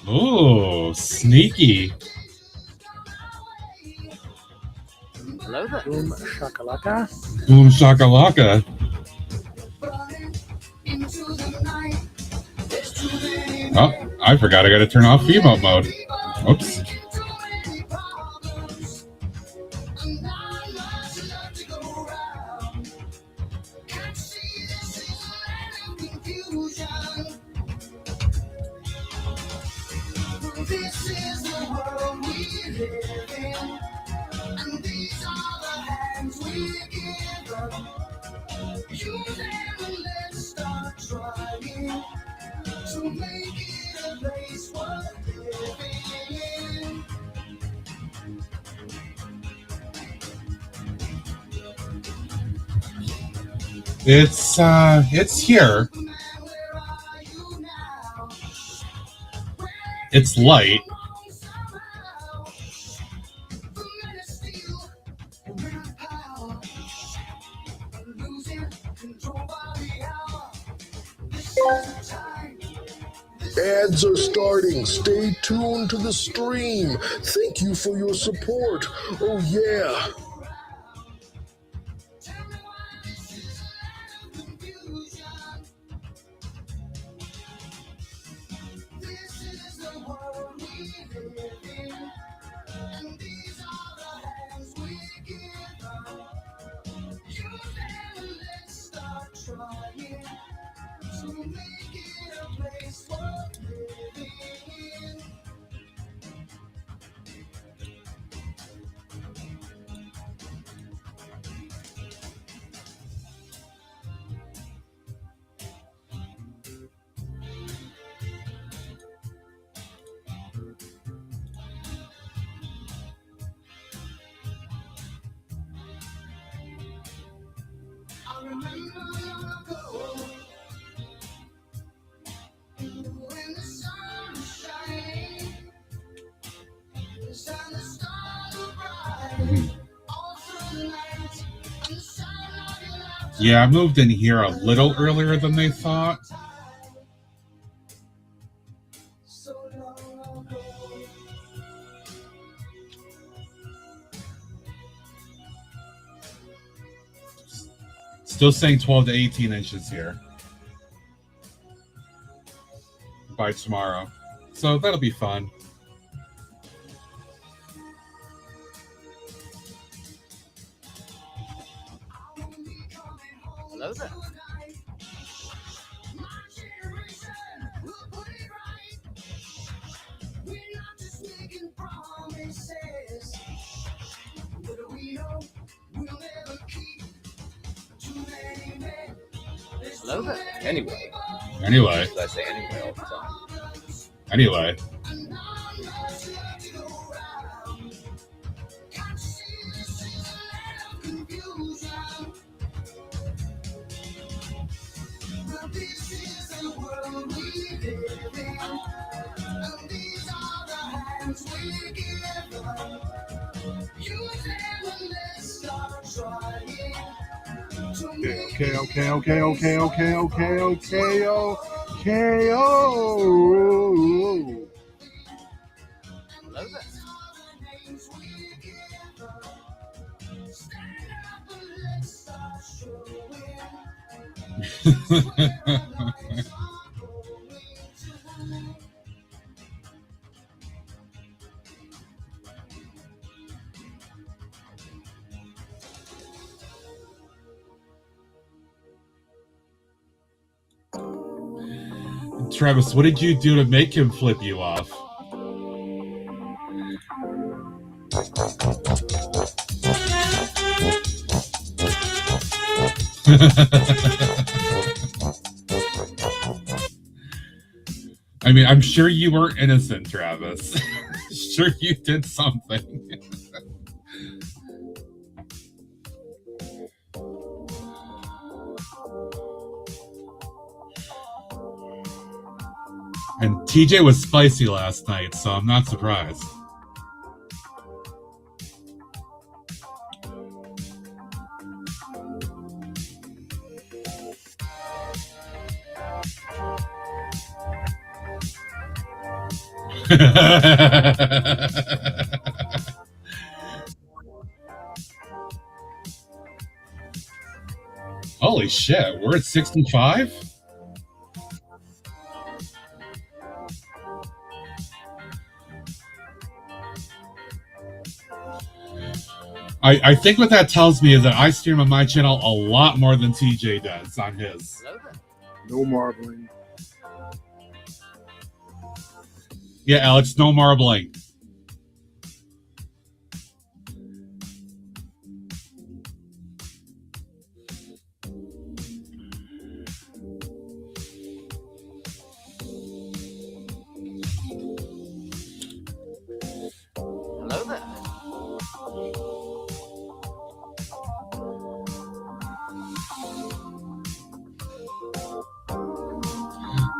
Oh, sneaky. Hello there. Boom shakalaka. Boom shakalaka. Oh, I forgot I gotta turn off emote mode. Oops. This is the world we live in, and these are the hands we give up. Use them and let's start trying to make it a place worth living in. It's here. It's light. Ads are starting. Stay tuned to the stream. Thank you for your support. Oh, yeah. Yeah, I moved in here a little earlier than they thought. Still saying 12 to 18 inches here by tomorrow. So that'll be fun. Hello there. Hello there. Anyway. I say anyway all the time. Anyway. Okay. Oh. Hello there. Travis, what did you do to make him flip you off? I mean, I'm sure you were innocent, Travis. Sure you did something. And TJ was spicy last night, so I'm not surprised. Holy shit, we're at 65? I think what that tells me is that I stream on my channel a lot more than TJ does on his. No marbling. Yeah, Alex, no marbling. Hello there.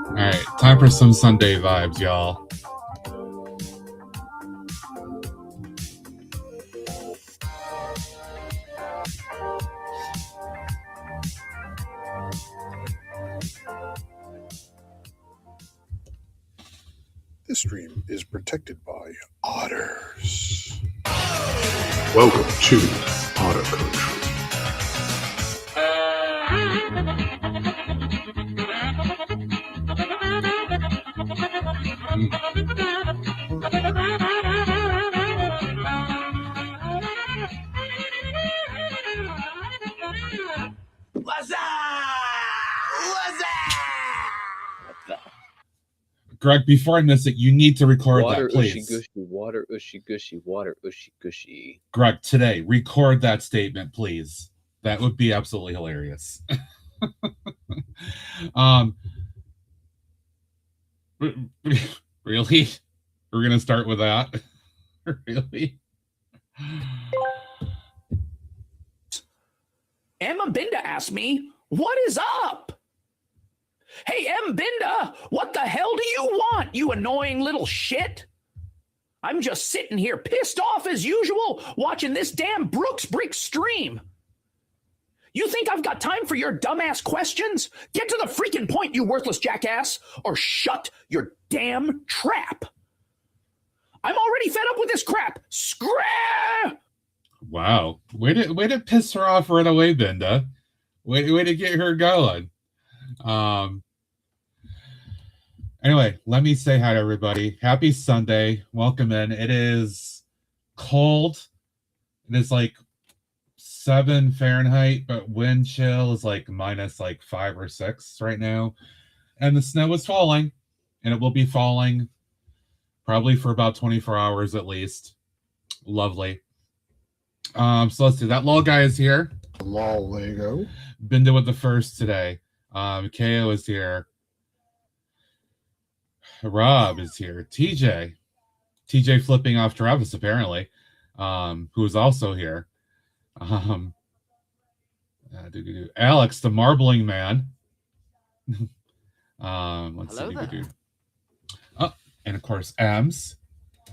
All right, time for some Sunday vibes, y'all. This stream is protected by otters. Welcome to Otter Country. What's up? What's up? Greg, before I miss it, you need to record Water that, please. ushy gushy, water ushy gushy, water ushy gushy. Greg, today, record that statement, please. That would be absolutely hilarious. Really? We're gonna start with that? Really? Emma Binda asked me, what is up? Hey, M. Binda, what the hell do you want, you annoying little shit? I'm just sitting here pissed off as usual, watching this damn Brookstream. You think I've got time for your dumbass questions? Get to the freaking point, you worthless jackass, or shut your damn trap. I'm already fed up with this crap. Scrap! Wow. Way to piss her off right away, Binda. Way to get her going. Anyway, let me say hi to everybody. Happy Sunday. Welcome in. It is cold. It is like 7 Fahrenheit, but wind chill is like minus like 5 or 6 right now. And the snow is falling, and it will be falling probably for about 24 hours at least. Lovely. So let's see. That lol guy is here. Lol Lego. Binda with the first today. KO is here. Rob is here. TJ flipping off Travis apparently, who is also here. Alex, the marbling man. Let's Hello see. there. Oh, and of course, Ems.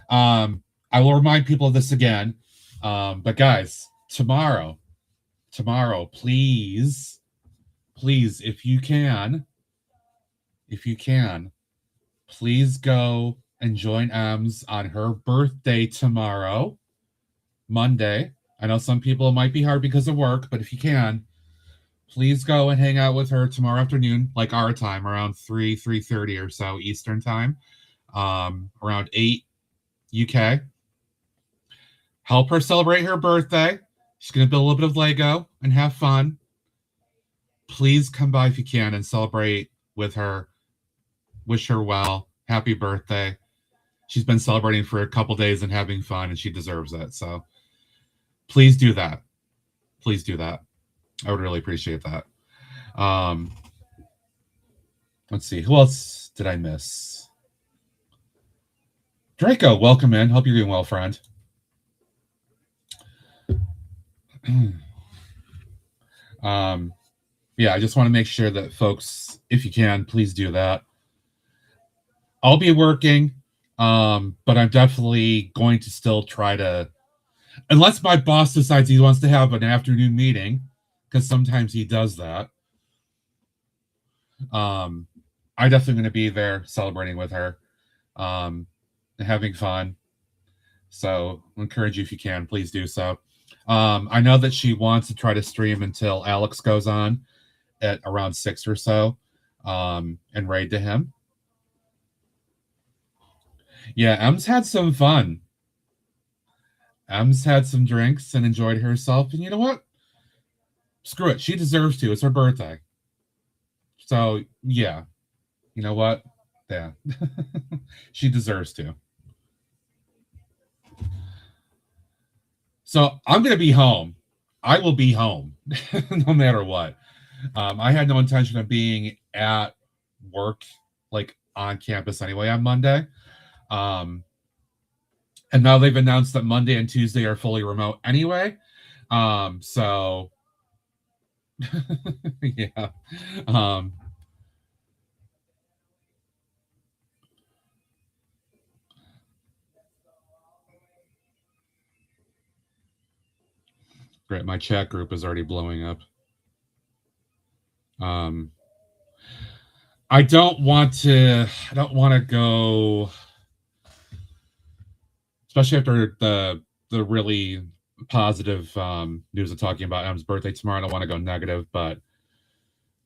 I will remind people of this again. But guys, tomorrow, please, if you can, please go and join Ems on her birthday tomorrow, Monday. I know some people it might be hard because of work, but if you can, please go and hang out with her tomorrow afternoon, like our time, around 3:30 or so Eastern time, around 8 UK. Help her celebrate her birthday. She's going to build a little bit of Lego and have fun. Please come by if you can and celebrate with her. Wish her well. Happy birthday. She's been celebrating for a couple days and having fun, and she deserves it. So please do that. Please do that. I would really appreciate that. Let's see. Who else did I miss? Draco, welcome in. Hope you're doing well, friend. Yeah, I just want to make sure that folks, if you can, please do that. I'll be working, but I'm definitely going to still try to, unless my boss decides he wants to have an afternoon meeting, because sometimes he does that. I'm definitely going to be there celebrating with her. and having fun. So I encourage you, if you can, please do so. I know that she wants to try to stream until Alex goes on at around 6 or so, and raid to him. Yeah, Em's had some fun. Em's had some drinks and enjoyed herself. And you know what? Screw it. She deserves to. It's her birthday. So, yeah. You know what? Yeah. She deserves to. So, I'm going to be home. I will be home no matter what. I had no intention of being at work, like on campus anyway, on Monday. And now they've announced that Monday and Tuesday are fully remote anyway. So yeah. Great. My chat group is already blowing up. I don't want to go, especially after the really positive news of talking about Em's birthday tomorrow. I don't want to go negative, but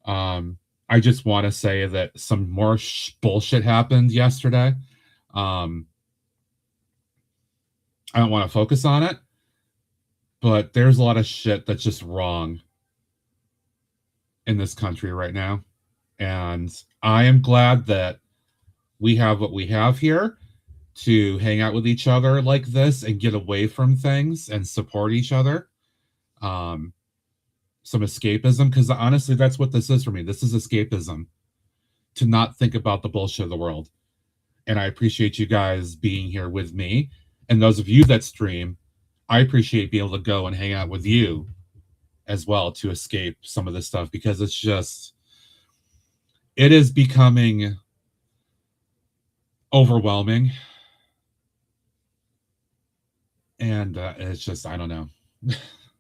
I just want to say that some more bullshit happened yesterday. I don't want to focus on it, but there's a lot of shit that's just wrong in this country right now. And I am glad that we have what we have here to hang out with each other like this and get away from things and support each other. Some escapism, because honestly, that's what this is for me. This is escapism, to not think about the bullshit of the world. And I appreciate you guys being here with me. And those of you that stream, I appreciate being able to go and hang out with you as well to escape some of this stuff, because it's just, it is becoming overwhelming. And it's just, I don't know.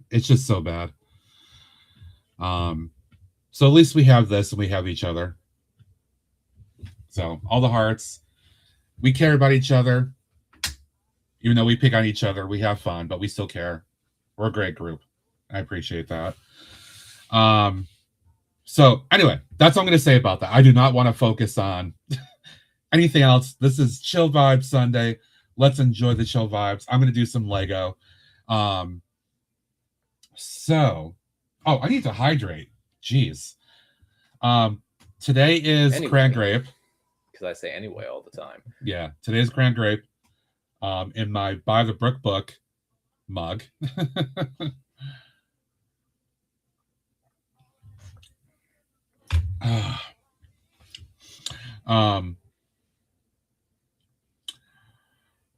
It's just so bad. So at least we have this and we have each other. So all the hearts. We care about each other. Even though we pick on each other, we have fun, but we still care. We're a great group. I appreciate that. So anyway, that's what I'm going to say about that. I do not want to focus on anything else. This is Chill Vibes Sunday. Let's enjoy the chill vibes. I'm going to do some Lego. So, I need to hydrate. Jeez. Today is Anyway. Cran Grape. Because I say anyway all the time. Yeah, today's Cran Grape. In my By the Brook book mug.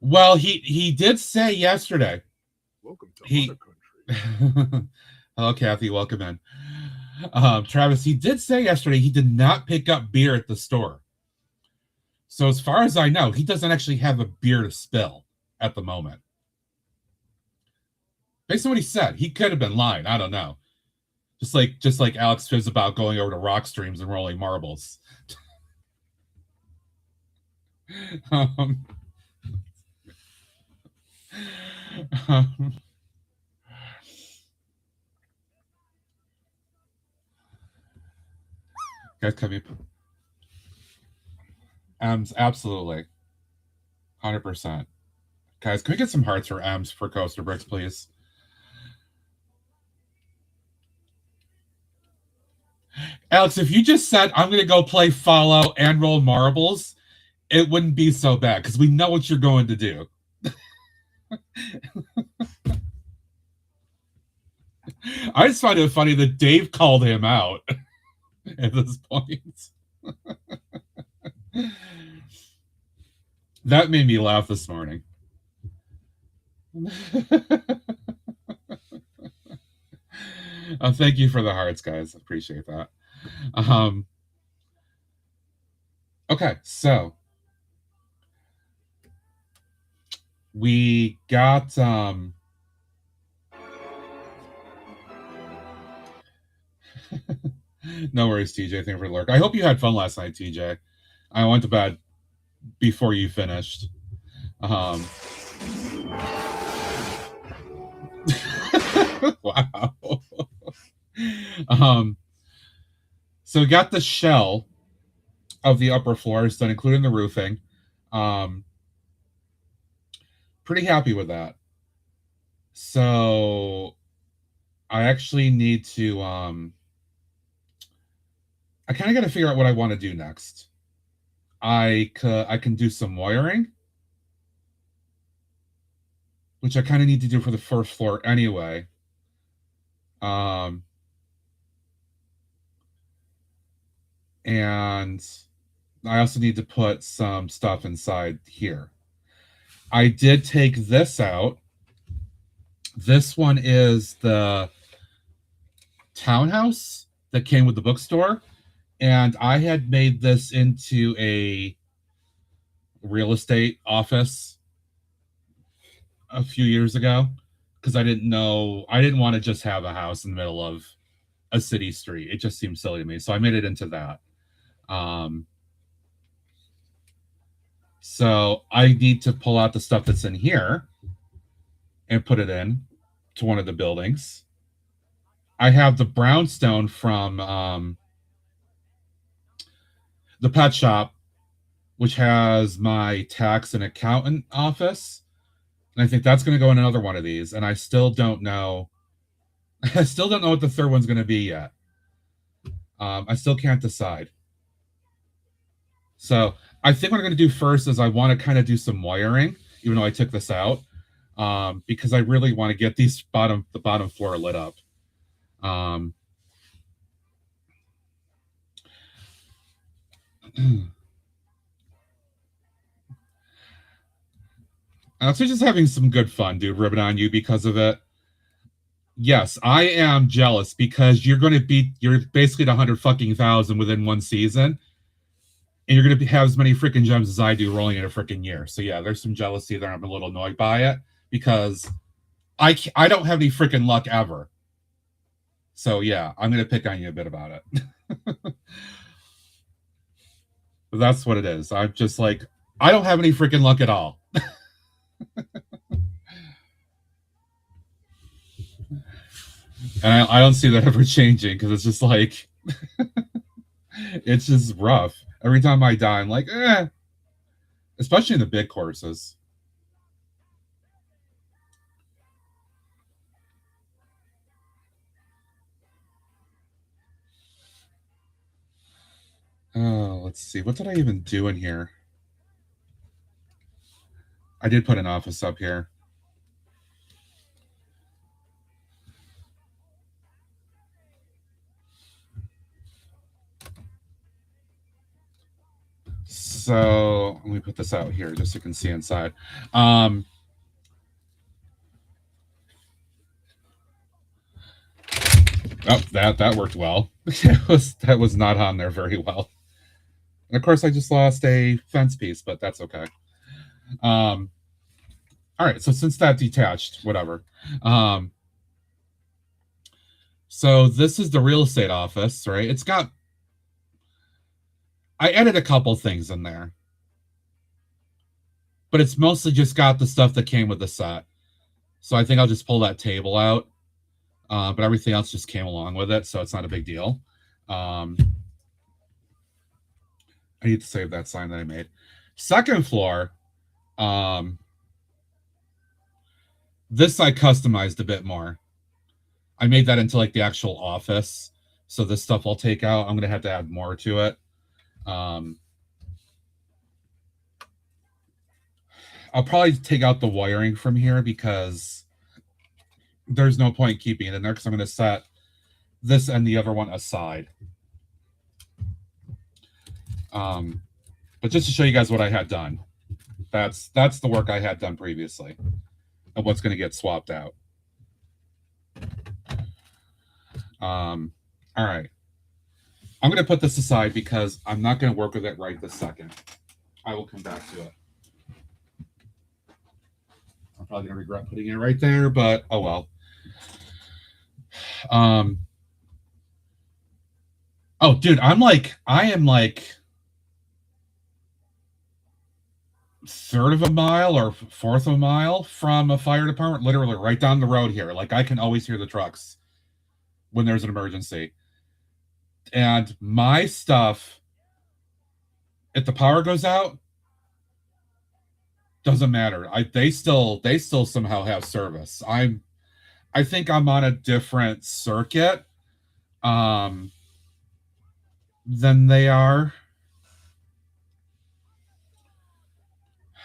Well, he did say yesterday. Welcome to He- Honor Country. Hello, Kathy. Welcome in. Travis, he did say yesterday he did not pick up beer at the store. So as far as I know, he doesn't actually have a beer to spill at the moment. Based on what he said, he could have been lying. I don't know. Just like Alex fibs about going over to Brookstreams and rolling marbles. Guys, come here. Absolutely. 100%. Guys, can we get some hearts for M's for Coaster Bricks, please? Alex, if you just said, I'm going to go play Follow and roll marbles, it wouldn't be so bad, because we know what you're going to do. I just find it funny that Dave called him out at this point. That made me laugh this morning. Thank you for the hearts, guys. Appreciate that. Okay, so we got no worries, TJ. Thank you for the lurk. I hope you had fun last night, TJ. I went to bed before you finished. Wow. So we got the shell of the upper floors done, including the roofing. Pretty happy with that. So I actually need to I kind of got to figure out what I want to do next. I can do some wiring, which I kind of need to do for the first floor anyway. And I also need to put some stuff inside here. I did take this out. This one is the townhouse that came with the bookstore. And I had made this into a real estate office a few years ago because I didn't want to just have a house in the middle of a city street. It just seemed silly to me. So I made it into that. So I need to pull out the stuff that's in here and put it in to one of the buildings. I have the brownstone from the pet shop, which has my tax and accountant office. And I think that's going to go in another one of these. And I still don't know. I still don't know what the third one's going to be yet. I still can't decide. So I think what I'm going to do first is I want to kind of do some wiring, even though I took this out, because I really want to get the bottom floor lit up. I'm also just having some good fun, dude, ribbing on you because of it. Yes, I am jealous because you're basically at 100,000 within one season. And you're going to have as many freaking gems as I do rolling in a freaking year. So yeah, there's some jealousy there. I'm a little annoyed by it because I don't have any freaking luck ever. So yeah, I'm going to pick on you a bit about it. But that's what it is. I'm just like, I don't have any freaking luck at all. And I don't see that ever changing because it's just like, it's just rough. Every time I die, I'm like, especially in the big courses. Oh, let's see. What did I even do in here? I did put an office up here. So let me put this out here just so you can see inside. Oh, that worked well. That was not on there very well. And of course, I just lost a fence piece, but that's okay. All right, so since that detached, whatever. So this is the real estate office, right? It's got... I added a couple things in there. But it's mostly just got the stuff that came with the set. So I think I'll just pull that table out. But everything else just came along with it, so it's not a big deal. I need to save that sign that I made. Second floor, this I customized a bit more. I made that into like the actual office. So this stuff I'll take out. I'm going to have to add more to it. I'll probably take out the wiring from here because there's no point keeping it in there because I'm going to set this and the other one aside. But just to show you guys what I had done, that's the work I had done previously and what's going to get swapped out. All right. I'm going to put this aside because I'm not going to work with it right this second. I will come back to it. I'm probably going to regret putting it right there, but oh well. Oh, dude, I am like third of a mile or fourth of a mile from a fire department, literally right down the road here. Like, I can always hear the trucks when there's an emergency. And my stuff, if the power goes out, doesn't matter. They still somehow have service. I think I'm on a different circuit than they are.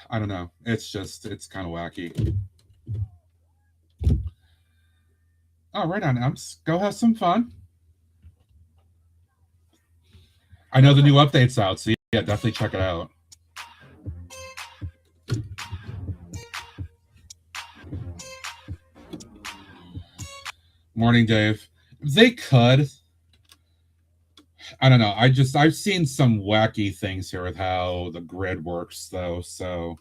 I don't know. It's kind of wacky. Oh, right on, Ems. Go have some fun. I know the new update's out, so yeah, definitely check it out. Morning, Dave. They could. I don't know. I've seen some wacky things here with how the grid works, though, so.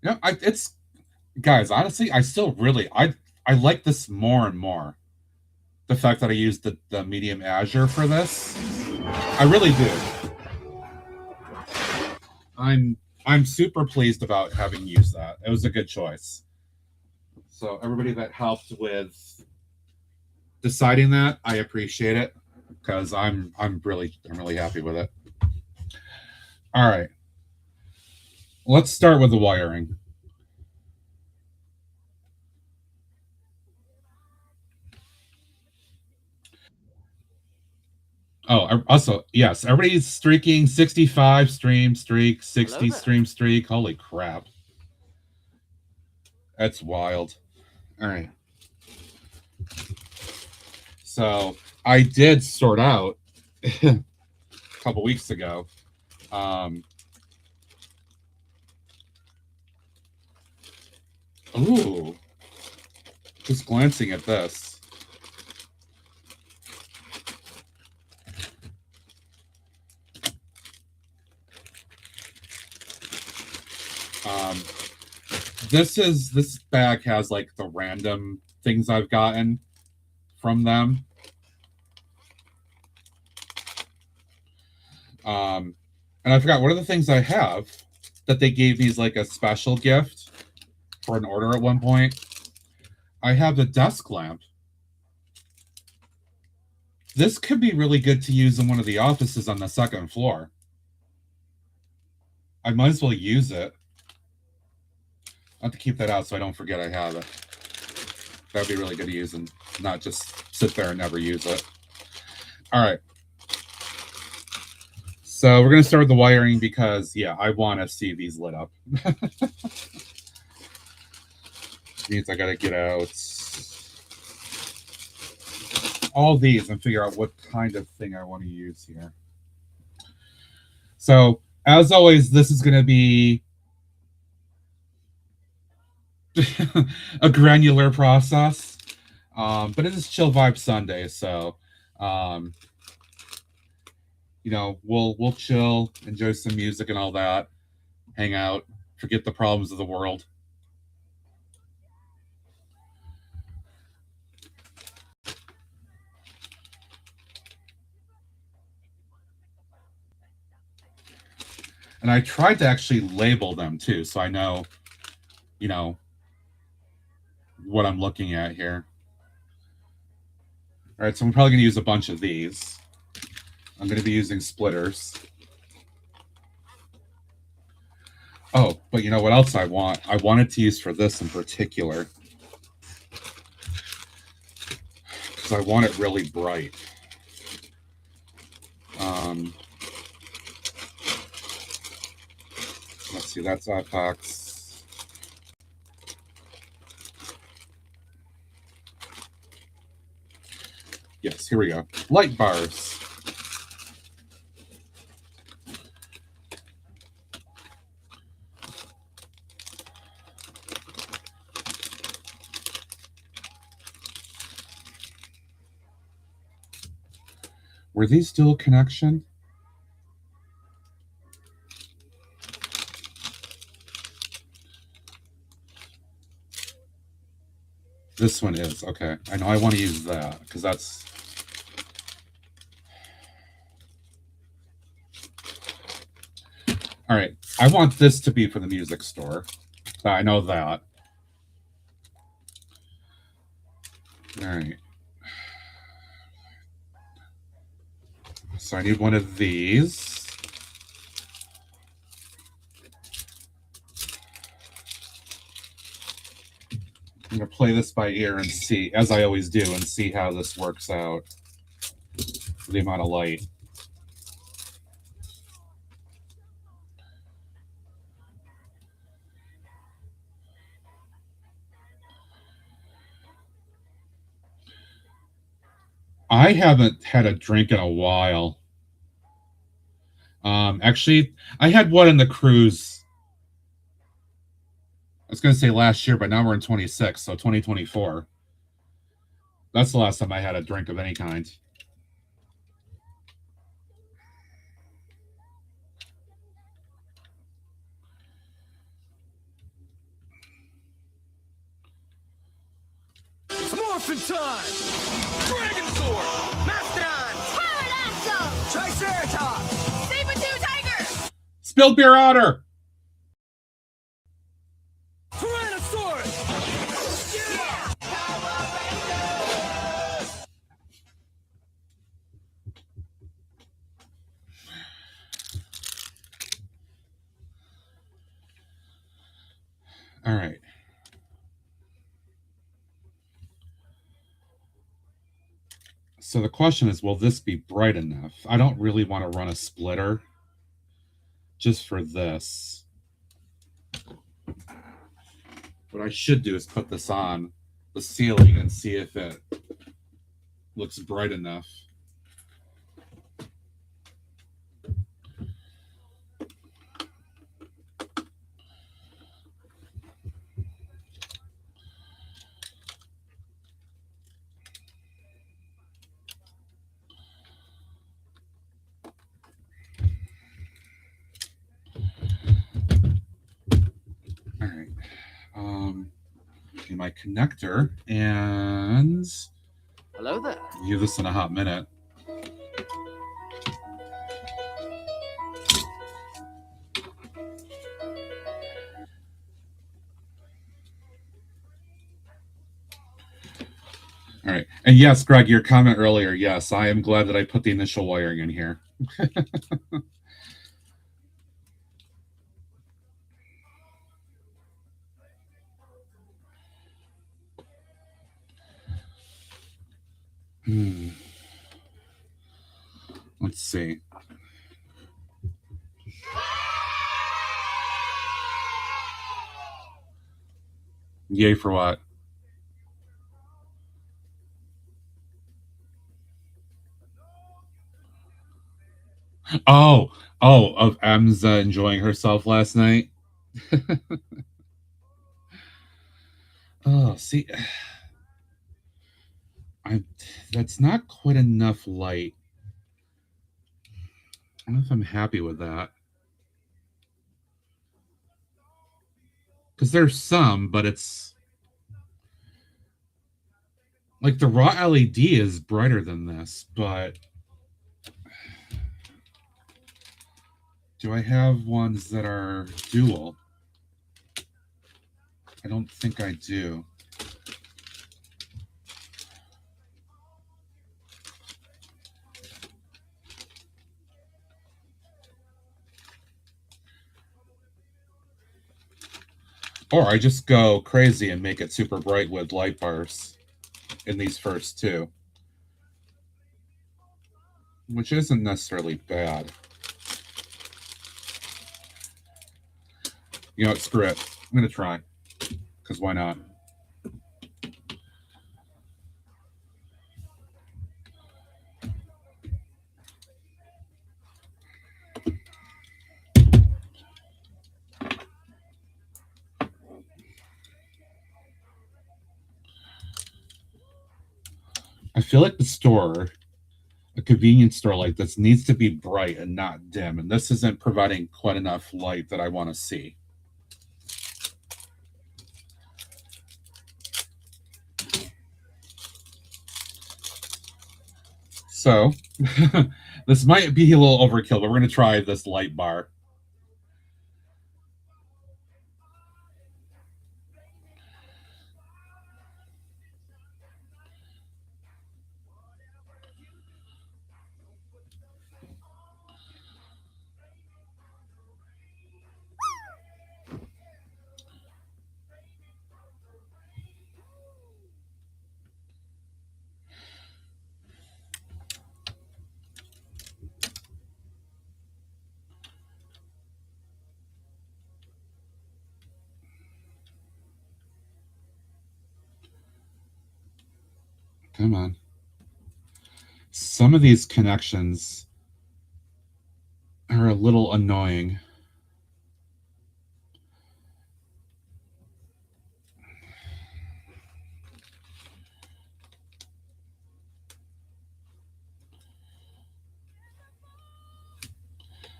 Yeah, it's guys, honestly, I still really I like this more and more. The fact that I used the medium Azure for this. I really do. I'm super pleased about having used that. It was a good choice. So everybody that helped with deciding that, I appreciate it because I'm really happy with it. All right. Let's start with the wiring. Oh, also, yes, everybody's streaking 65 stream streak, 60 stream streak. Holy crap. That's wild. All right. So I did sort out a couple weeks ago. Ooh, just glancing at this. This bag has like the random things I've gotten from them. And I forgot what are the things I have that they gave me as like a special gift for an order at one point. I have the desk lamp. This could be really good to use in one of the offices on the second floor. I might as well use it. I have to keep that out so I don't forget I have it. That'd be really good to use and not just sit there and never use it. All right. So we're going to start with the wiring because, yeah, I want to see these lit up. Means I got to get out all these and figure out what kind of thing I want to use here. So, as always, this is going to be a granular process, but it is Chill Vibe Sunday, so you know, we'll chill, enjoy some music and all that, hang out, forget the problems of the world. And I tried to actually label them too, so I know, you know, what I'm looking at here. All right, so I'm probably going to use a bunch of these. I'm going to be using splitters. Oh, but you know what else I want? I wanted to use for this in particular. Because I want it really bright. Let's see, that's Apex. Yes, here we go. Light bars. Were these dual connection? This one is. Okay. I know I want to use that because that's... All right. I want this to be for the music store. I know that. All right. So I need one of these. I'm going to play this by ear and see, as I always do, and see how this works out for the amount of light. I haven't had a drink in a while. Actually, I had one in the cruise. I was going to say last year, but now we're in 26, so 2024. That's the last time I had a drink of any kind. It's morphin' time! Dragon Sword! Mastodon! Pterodactyl! Triceratops! Saber-tooth tiger! Spilled beer otter! Tyrannosaurus! Yeah! All right. So the question is, will this be bright enough? I don't really want to run a splitter just for this. What I should do is put this on the ceiling and see if it looks bright enough. All right. Okay, my connector, and Hello there. view this in a hot minute. All right. And yes, Greg, your comment earlier, yes, I am glad that I put the initial wiring in here. Let's see. Yay for what? Oh, of Em's enjoying herself last night. Oh, see, that's not quite enough light. I don't know if I'm happy with that. Because there's some, but it's like the raw LED is brighter than this, but do I have ones that are dual? I don't think I do. Or I just go crazy and make it super bright with light bars in these first two, which isn't necessarily bad. You know what, screw it. I'm going to try, because why not? I feel like the store, a convenience store like this, needs to be bright and not dim, and this isn't providing quite enough light that I want to see. So this might be a little overkill, but we're going to try this light bar. Come on. Some of these connections are a little annoying.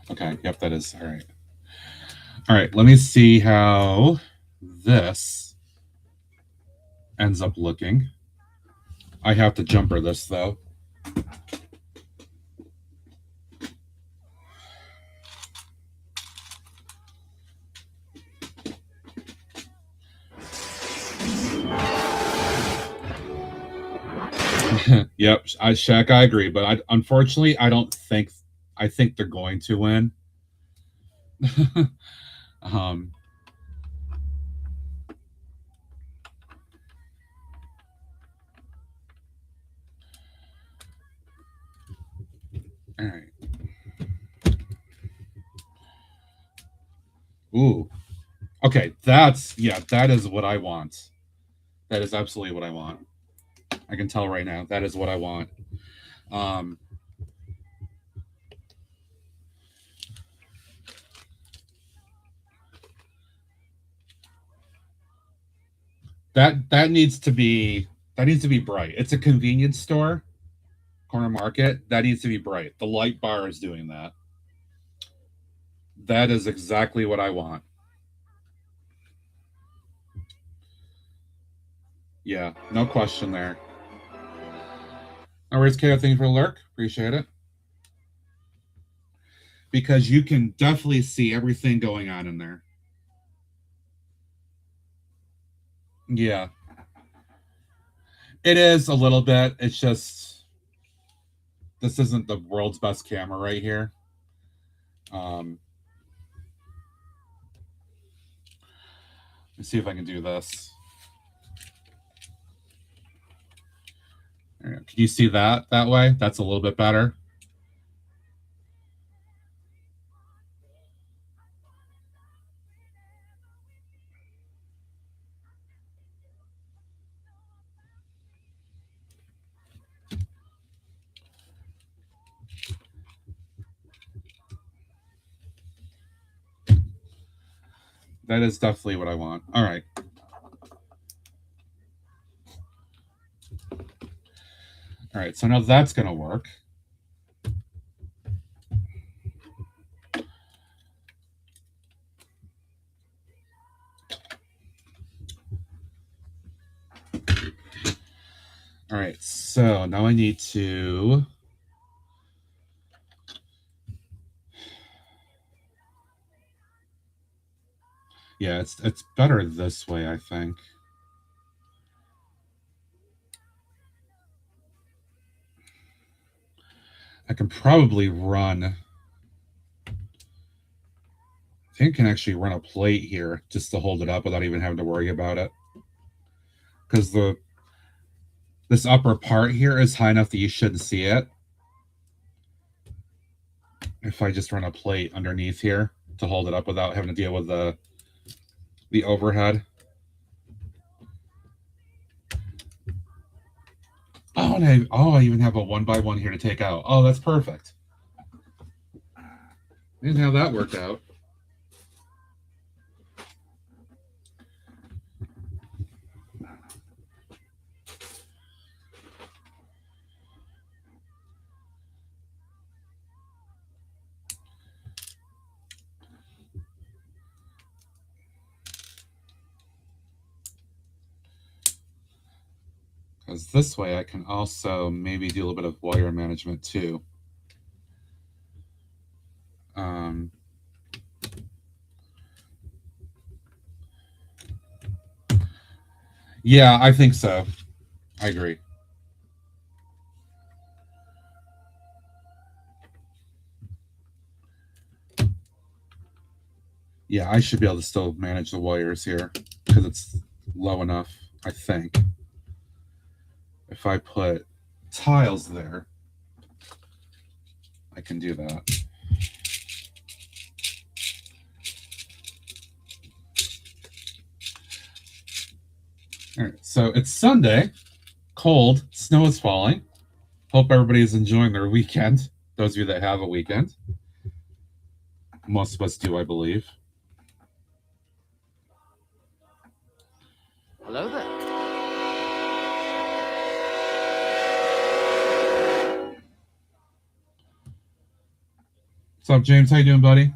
Okay, yep, that is. All right. All right, let me see how this ends up looking. I have to jumper this, though. Yep, Shaq, I agree, but unfortunately, I don't think. I think they're going to win. All right. Ooh. Okay, that is what I want. That is absolutely what I want. I can tell right now. That is what I want. That needs to be bright. It's a convenience store, corner market. That needs to be bright. The light bar is doing that. That is exactly what I want. Yeah, no question there. No worries, Kato. Thank you for the lurk. Appreciate it. Because you can definitely see everything going on in there. Yeah. It is a little bit. It's just this isn't the world's best camera right here. Let's see if I can do this. Can you see that way? That's a little bit better. That is definitely what I want. All right. All right, so now that's going to work. All right, so now I need to... Yeah, it's better this way, I think. I can probably run... I think I can actually run a plate here just to hold it up without even having to worry about it. Because this upper part here is high enough that you shouldn't see it. If I just run a plate underneath here to hold it up without having to deal with the overhead. Oh, and I even have a 1x1 here to take out. Oh, that's perfect. And how that worked out. Because this way I can also maybe do a little bit of wire management too. Yeah, I think so. I agree. Yeah, I should be able to still manage the wires here because it's low enough, I think. If I put tiles there, I can do that. All right, so it's Sunday, cold, snow is falling. Hope everybody's enjoying their weekend. Those of you that have a weekend. Most of us do, I believe. Hello there. What's up, James? How you doing, buddy?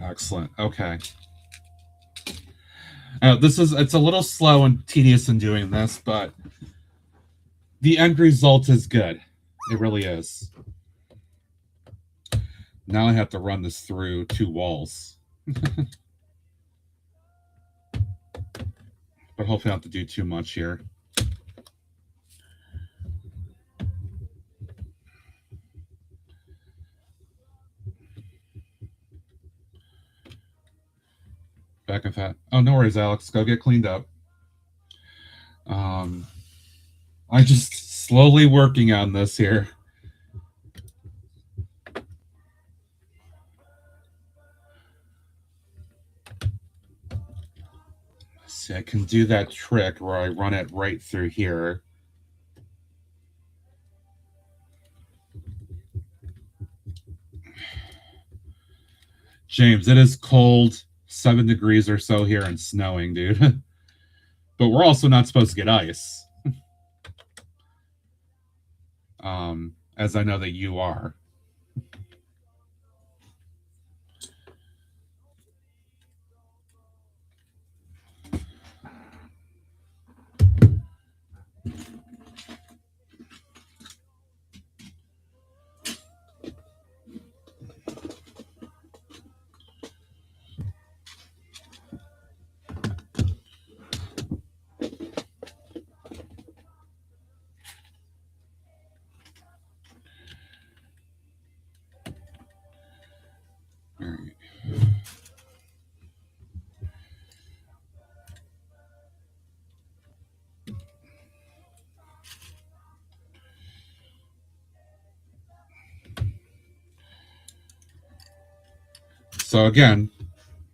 Excellent. Okay. It's a little slow and tedious in doing this, but the end result is good. It really is. Now I have to run this through 2 walls. But hopefully I don't have to do too much here. Back and fat. Oh, no worries, Alex. Go get cleaned up. I'm just slowly working on this here. See, I can do that trick where I run it right through here. James, it is cold, 7 degrees or so here and snowing, dude. But we're also not supposed to get ice. As I know that you are. All right. So again, I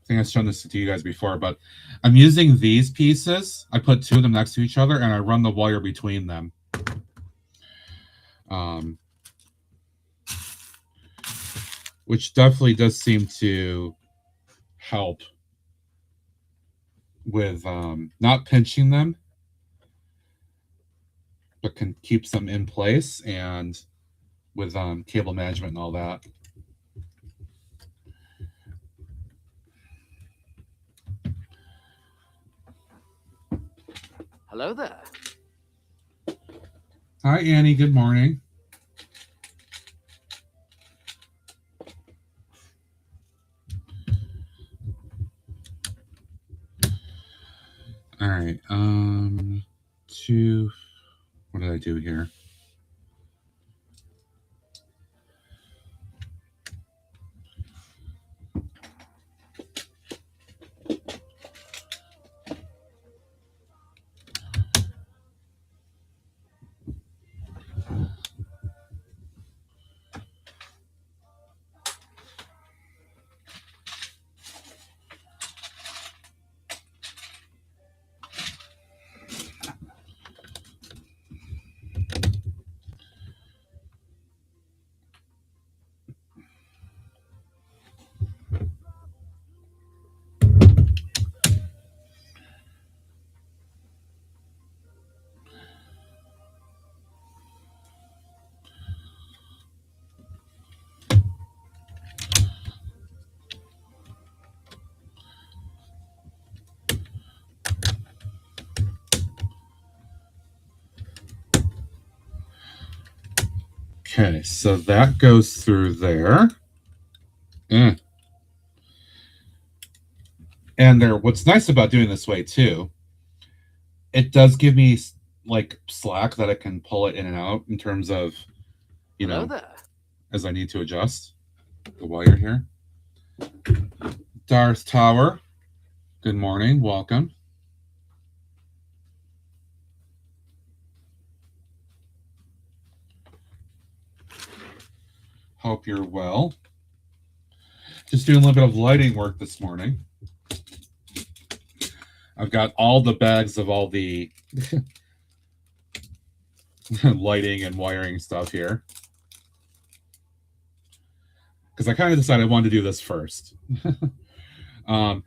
think I've shown this to you guys before, but I'm using these pieces. I put 2 of them next to each other, and I run the wire between them. Which definitely does seem to help with not pinching them, but can keep them in place and with cable management and all that. Hello there. Hi, Annie. Good morning. All right. What did I do here? Okay, so that goes through there. And there, what's nice about doing this way too, it does give me like slack that I can pull it in and out in terms of, you Hello know, there. as I need to adjust the wire here. Darth Tower, good morning, welcome. Hope you're well. Just doing a little bit of lighting work this morning. I've got all the bags of all the lighting and wiring stuff here. Because I kind of decided I wanted to do this first. I'm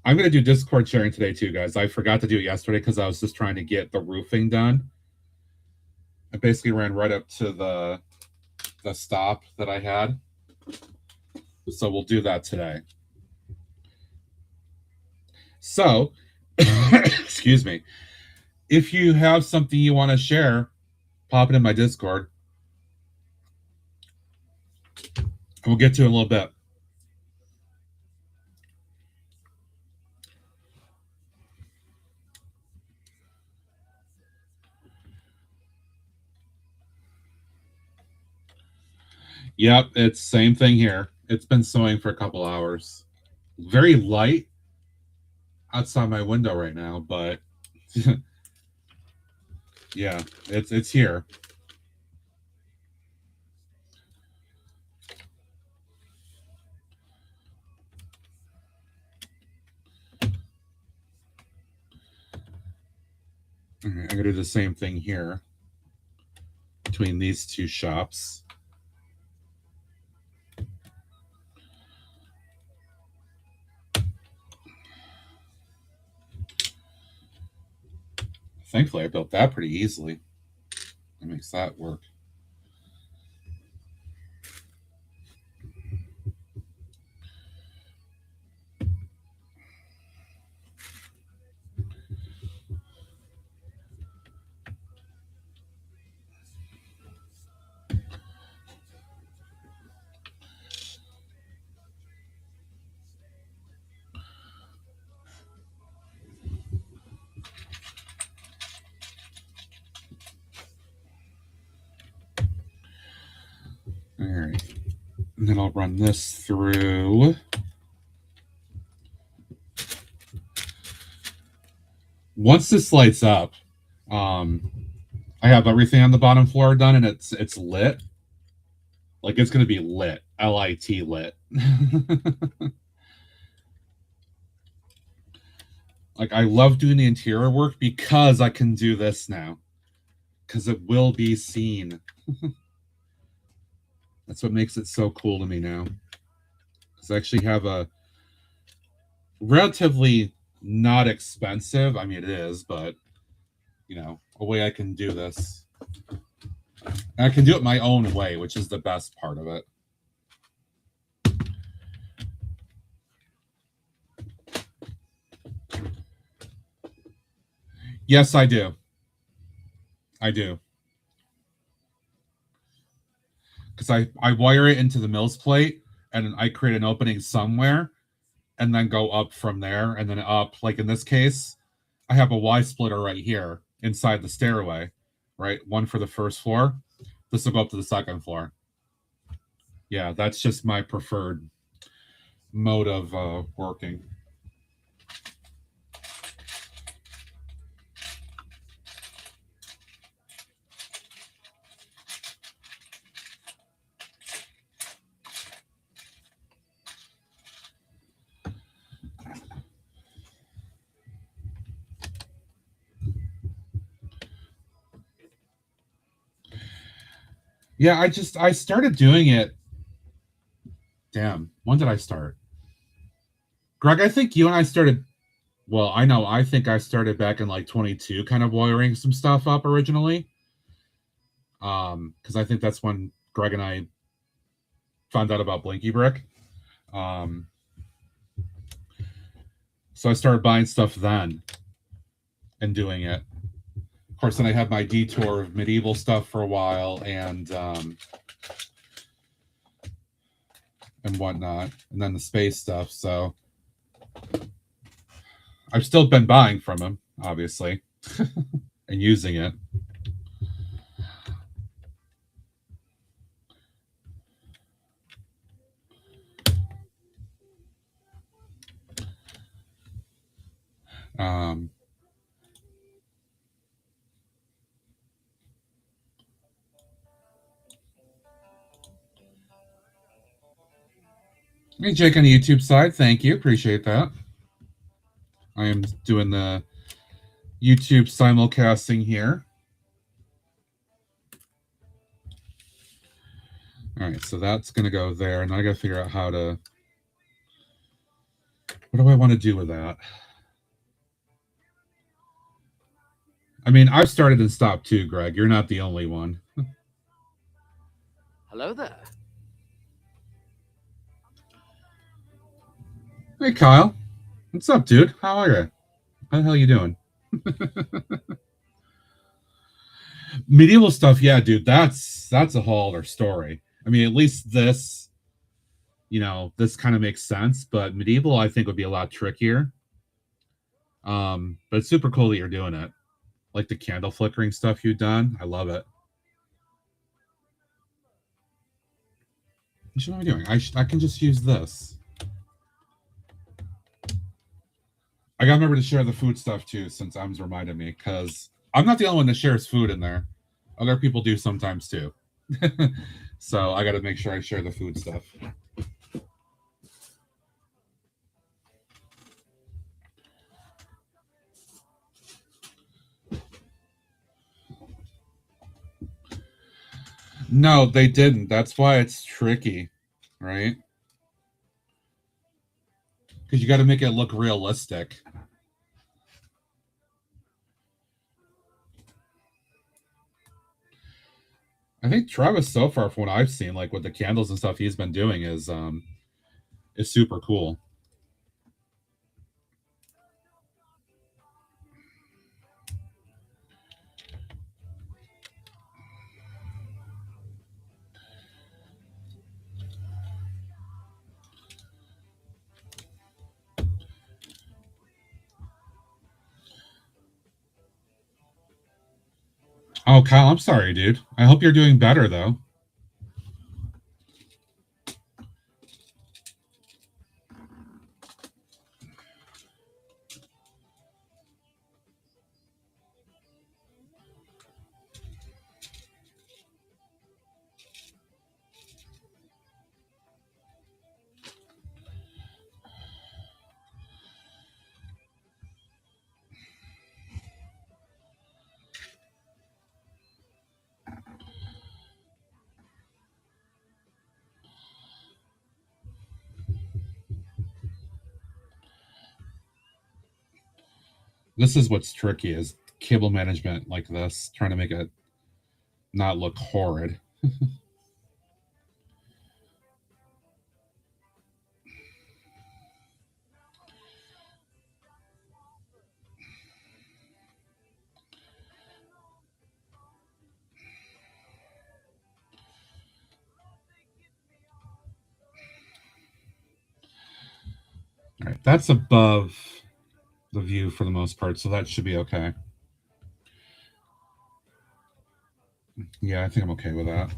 going to do Discord sharing today too, guys. I forgot to do it yesterday because I was just trying to get the roofing done. I basically ran right up to the stop that I had. So we'll do that today. So, excuse me. If you have something you want to share, pop it in my Discord. We'll get to it in a little bit. Yep, it's same thing here. It's been snowing for a couple hours. Very light outside my window right now, but yeah, it's here. All right, I'm gonna do the same thing here between these two shops. Thankfully, I built that pretty easily. That makes that work. All right, and then I'll run this through. Once this lights up, I have everything on the bottom floor done, and it's lit. Like it's gonna be lit, L-I-T lit. Like I love doing the interior work because I can do this now, because it will be seen. That's what makes it so cool to me now. Because I actually have a relatively not expensive, I mean it is, but you know, a way I can do this. And I can do it my own way, which is the best part of it. Yes, I do. I do. Because I wire it into the mills plate and I create an opening somewhere and then go up from there and then up. Like in this case, I have a Y splitter right here inside the stairway, right? One for the first floor. This will go up to the second floor. Yeah, that's just my preferred mode of working. Yeah, I started doing it. Damn, when did I start? Greg, I think you and I started. Well, I think I started back in like 22, kind of wiring some stuff up originally. Because I think that's when Greg and I found out about Blinky Brick. So I started buying stuff then and doing it. Of course, then I had my detour of medieval stuff for a while, and and whatnot, and then the space stuff. So I've still been buying from him, obviously, and using it. Hey, Jake on the YouTube side, thank you. Appreciate that. I am doing the YouTube simulcasting here. All right, so that's going to go there. And I got to figure out how to... What do I want to do with that? I mean, I've started and stopped too, Greg. You're not the only one. Hello there. Hey, Kyle. What's up, dude? How are you? How the hell you doing? Medieval stuff, yeah, dude. That's a whole other story. I mean, at least this, you know, this kind of makes sense. But medieval, I think, would be a lot trickier. But it's super cool that you're doing it. Like the candle flickering stuff you've done. I love it. What should I be doing? I can just use this. I gotta remember to share the food stuff too, since Em's reminded me, because I'm not the only one that shares food in there. Other people do sometimes too. So I gotta make sure I share the food stuff. No, they didn't. That's why it's tricky, right? Because you got to make it look realistic. I think Travis, so far from what I've seen, like with the candles and stuff he's been doing, is super cool. Oh, Kyle, I'm sorry, dude. I hope you're doing better, though. This is what's tricky, is cable management like this, trying to make it not look horrid. All right, that's above the view for the most part, so that should be okay. Yeah, I think I'm okay with that.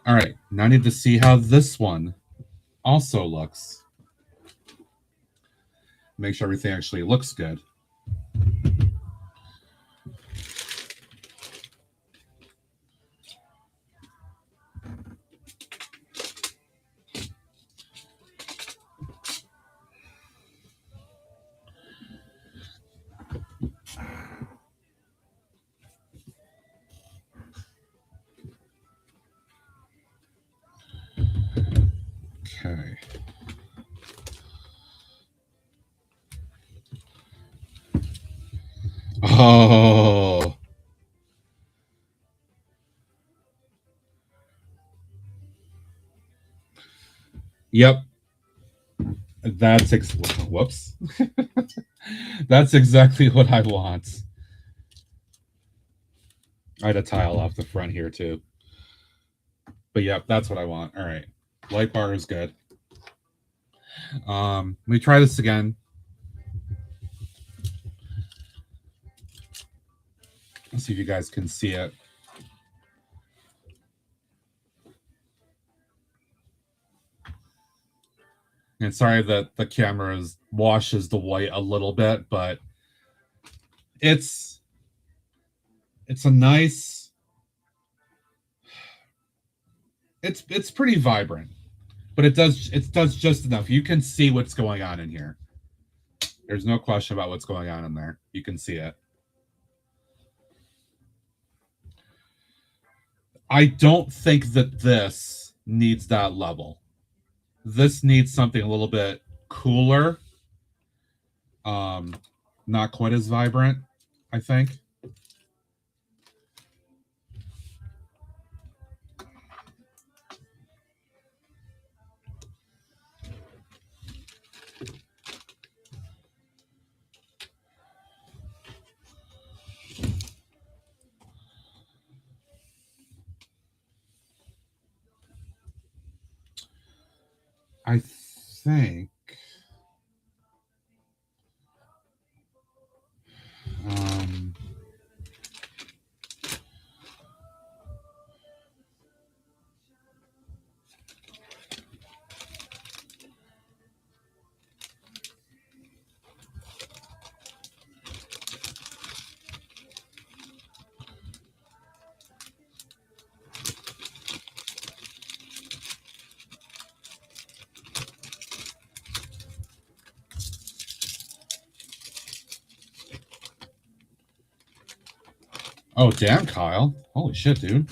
All right, now I need to see how this one also looks. Make sure everything actually looks good. Okay. Oh. Yep. That's whoops. That's exactly what I want. I had a tile off the front here too. But yeah, that's what I want. All right. Light bar is good. Let me try this again. Let's see if you guys can see it. And sorry that the camera washes the white a little bit, but it's a nice, it's pretty vibrant, but it does just enough. You can see what's going on in here. There's no question about what's going on in there. You can see it. I don't think that this needs that level. This needs something a little bit cooler. Not quite as vibrant, I think. I think oh, damn, Kyle. Holy shit, dude.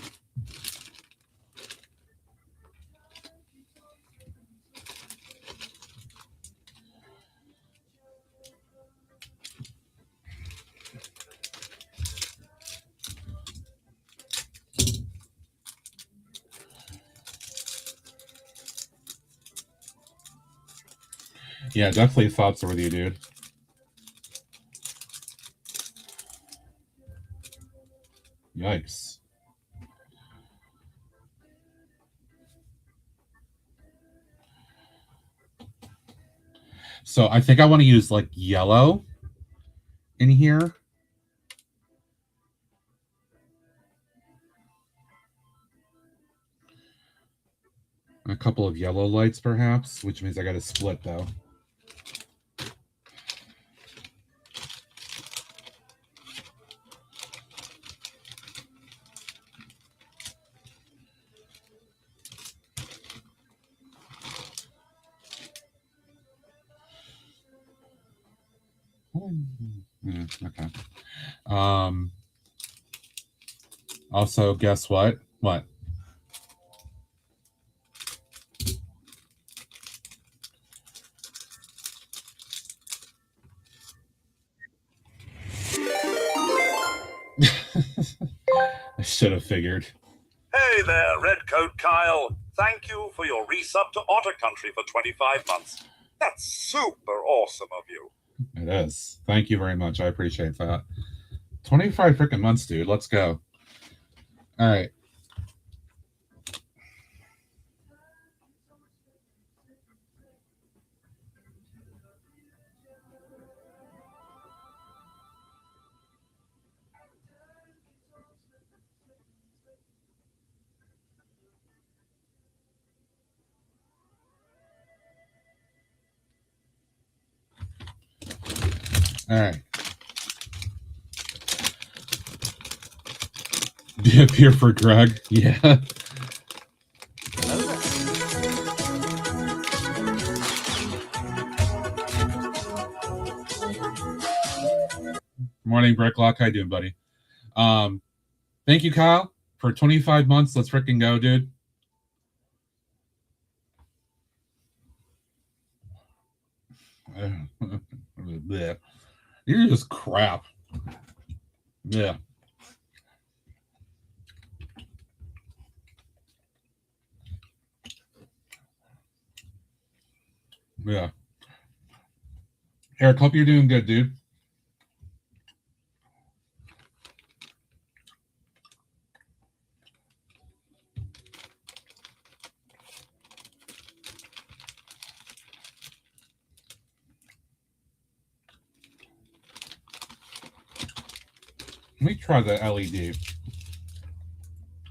Yeah, definitely thoughts with you, dude. Yikes. So I think I want to use like yellow in here. A couple of yellow lights, perhaps, which means I got to split, though. Yeah, okay. Also, guess what? What? I should have figured. Hey there, Redcoat Kyle. Thank you for your resub to Otter Country for 25 months. That's super awesome of you. It is. Thank you very much. I appreciate that. 25 freaking months, dude. Let's go. All right. All right. Be up here for Greg. Yeah. Morning, Bricklock. How you doing, buddy? Thank you, Kyle, for 25 months. Let's freaking go, dude. You're just crap. Yeah. Yeah. Eric, hope you're doing good, dude. Let me try the LED.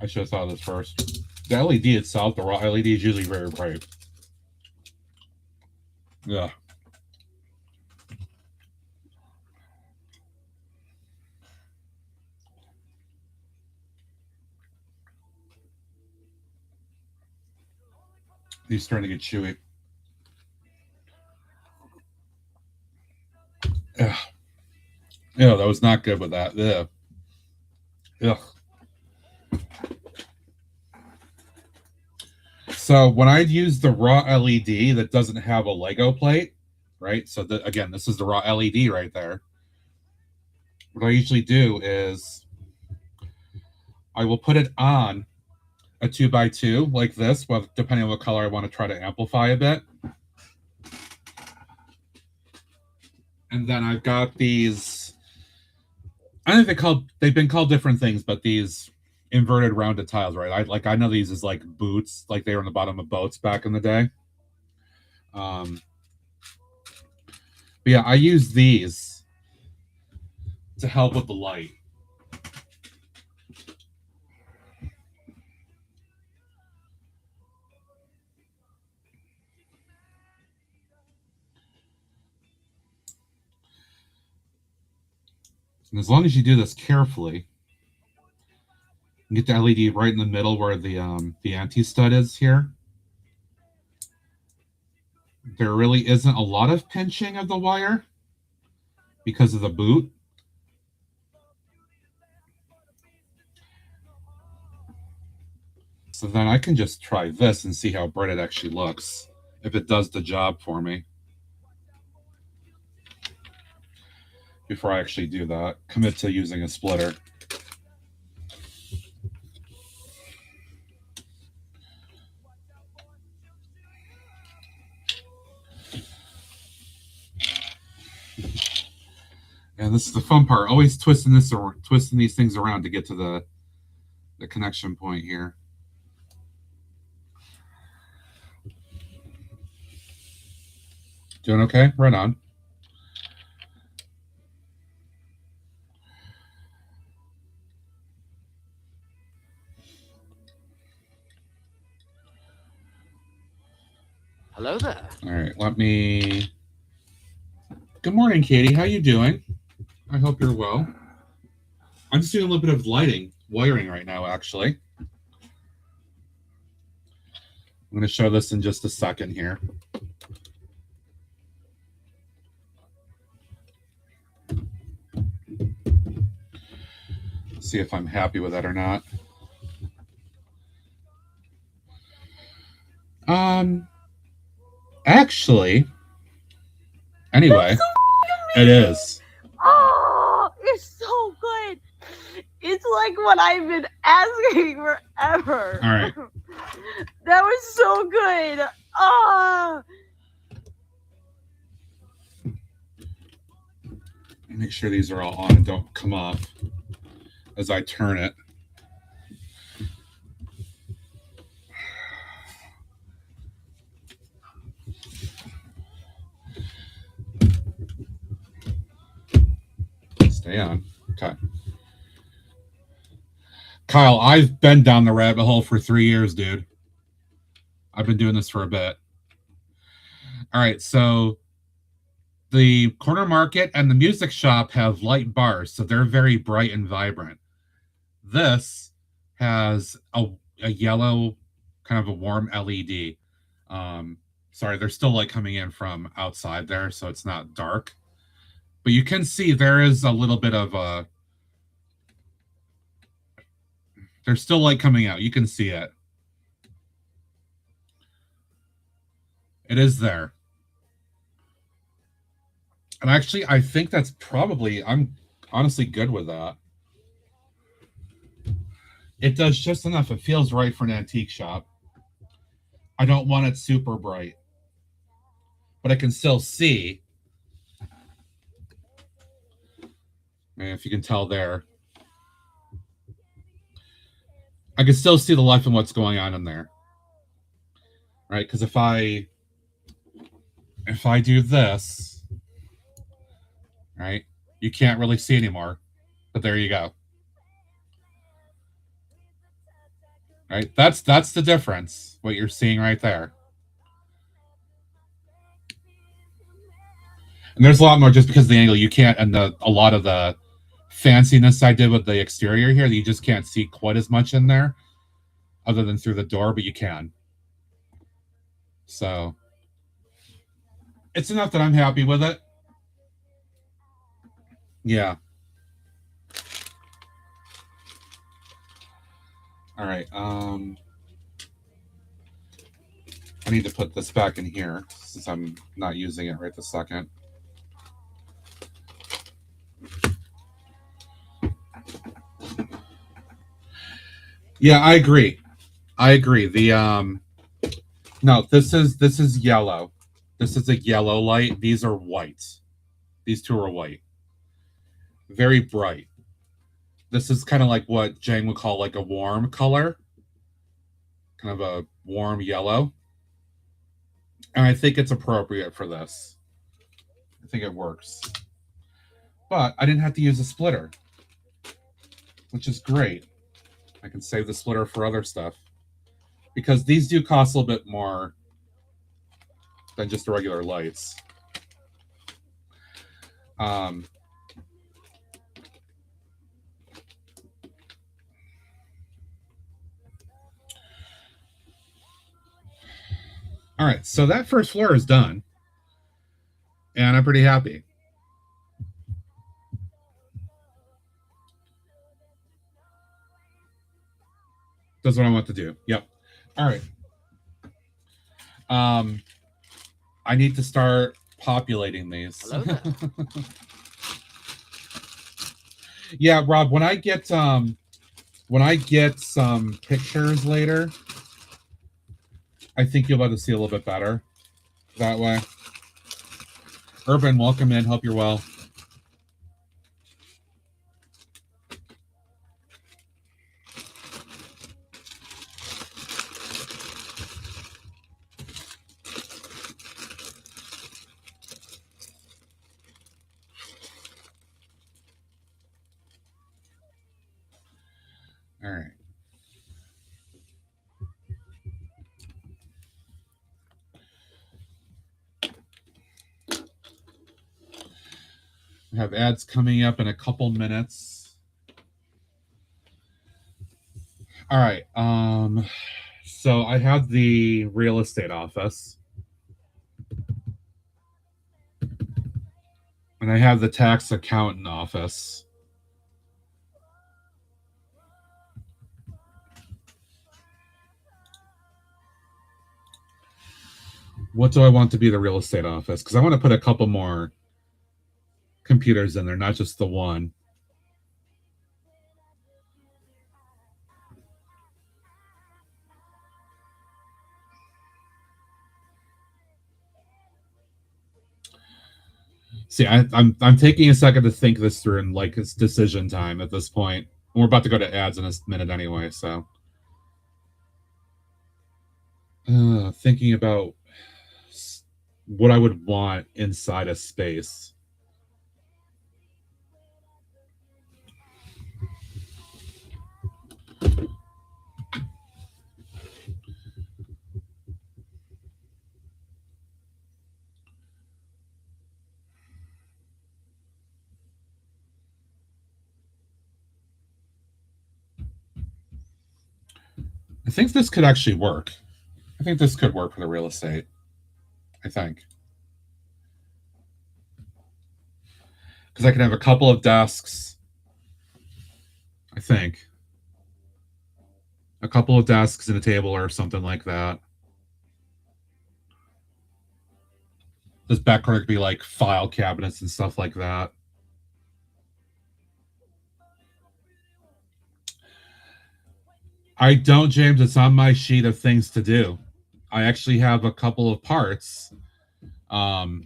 I should have thought of this first. The LED itself, the raw LED, is usually very bright. Yeah. He's starting to get chewy. Ugh. Ew, that was not good with that. Ugh. Ugh. So when I use the raw LED that doesn't have a Lego plate, right? So again, this is the raw LED right there. What I usually do is I will put it on a 2x2 like this, well, depending on what color I want to try to amplify a bit. And then I've got these, I don't think they've been called different things, but these inverted rounded tiles, right? I know these as like boots, like they were on the bottom of boats back in the day. But yeah, I use these to help with the light. And as long as you do this carefully, you get the LED right in the middle where the anti-stud is here. There really isn't a lot of pinching of the wire because of the boot. So then I can just try this and see how bright it actually looks, if it does the job for me. Before I actually do that, commit to using a splitter. And this is the fun part, always twisting these things around to get to the connection point here. Doing okay? Right on. Hello there. All right, let me... Good morning, Katie. How you doing? I hope you're well. I'm just doing a little bit of wiring right now, actually. I'm going to show this in just a second here. See if I'm happy with that or not. Actually, anyway, it is. Oh, it's so good. It's like what I've been asking forever. All right. That was so good. Oh. Make sure these are all on and don't come off as I turn it. Stay on. Okay. Kyle, I've been down the rabbit hole for 3 years, dude. I've been doing this for a bit. All right, so the corner market and the music shop have light bars, so they're very bright and vibrant. This has a yellow, kind of a warm LED. Sorry, there's still light coming in from outside there, so it's not dark. But you can see there is a little bit of a... There's still light coming out. You can see it. It is there. And actually, I think that's probably... I'm honestly good with that. It does just enough. It feels right for an antique shop. I don't want it super bright. But I can still see. And if you can tell there. I can still see the life and what's going on in there. Right? Because if I do this, right, you can't really see anymore. But there you go. Right? That's the difference. What you're seeing right there. And there's a lot more just because of the angle you can't, and a lot of the fanciness I did with the exterior here, that you just can't see quite as much in there other than through the door, but you can. So it's enough that I'm happy with it. Yeah. All right. I need to put this back in here since I'm not using it right this second. Yeah, I agree. The no, this is yellow. This is a yellow light. These are white. These two are white. Very bright. This is kind of like what Jane would call like a warm color. Kind of a warm yellow. And I think it's appropriate for this. I think it works. But I didn't have to use a splitter, which is great. I can save the splitter for other stuff. Because these do cost a little bit more than just the regular lights. All right, so that first floor is done. And I'm pretty happy. That's what I want to do. Yep. All right. I need to start populating these. Hello there. Yeah, Rob, when I get some pictures later, I think you'll be able to see a little bit better that way. Urban, welcome in. Hope you're well. All right. We have ads coming up in a couple minutes. All right. So I have the real estate office. And I have the tax accountant office. What do I want to be the real estate office? Because I want to put a couple more computers in there, not just the one. See, I'm taking a second to think this through, and like it's decision time at this point. We're about to go to ads in a minute anyway, so thinking about what I would want inside a space. I think this could actually work. I think this could work for the real estate. I think. Because I can have a couple of desks. I think. A couple of desks and a table or something like that. This back corner could be like file cabinets and stuff like that. I don't, James. It's on my sheet of things to do. I actually have a couple of parts that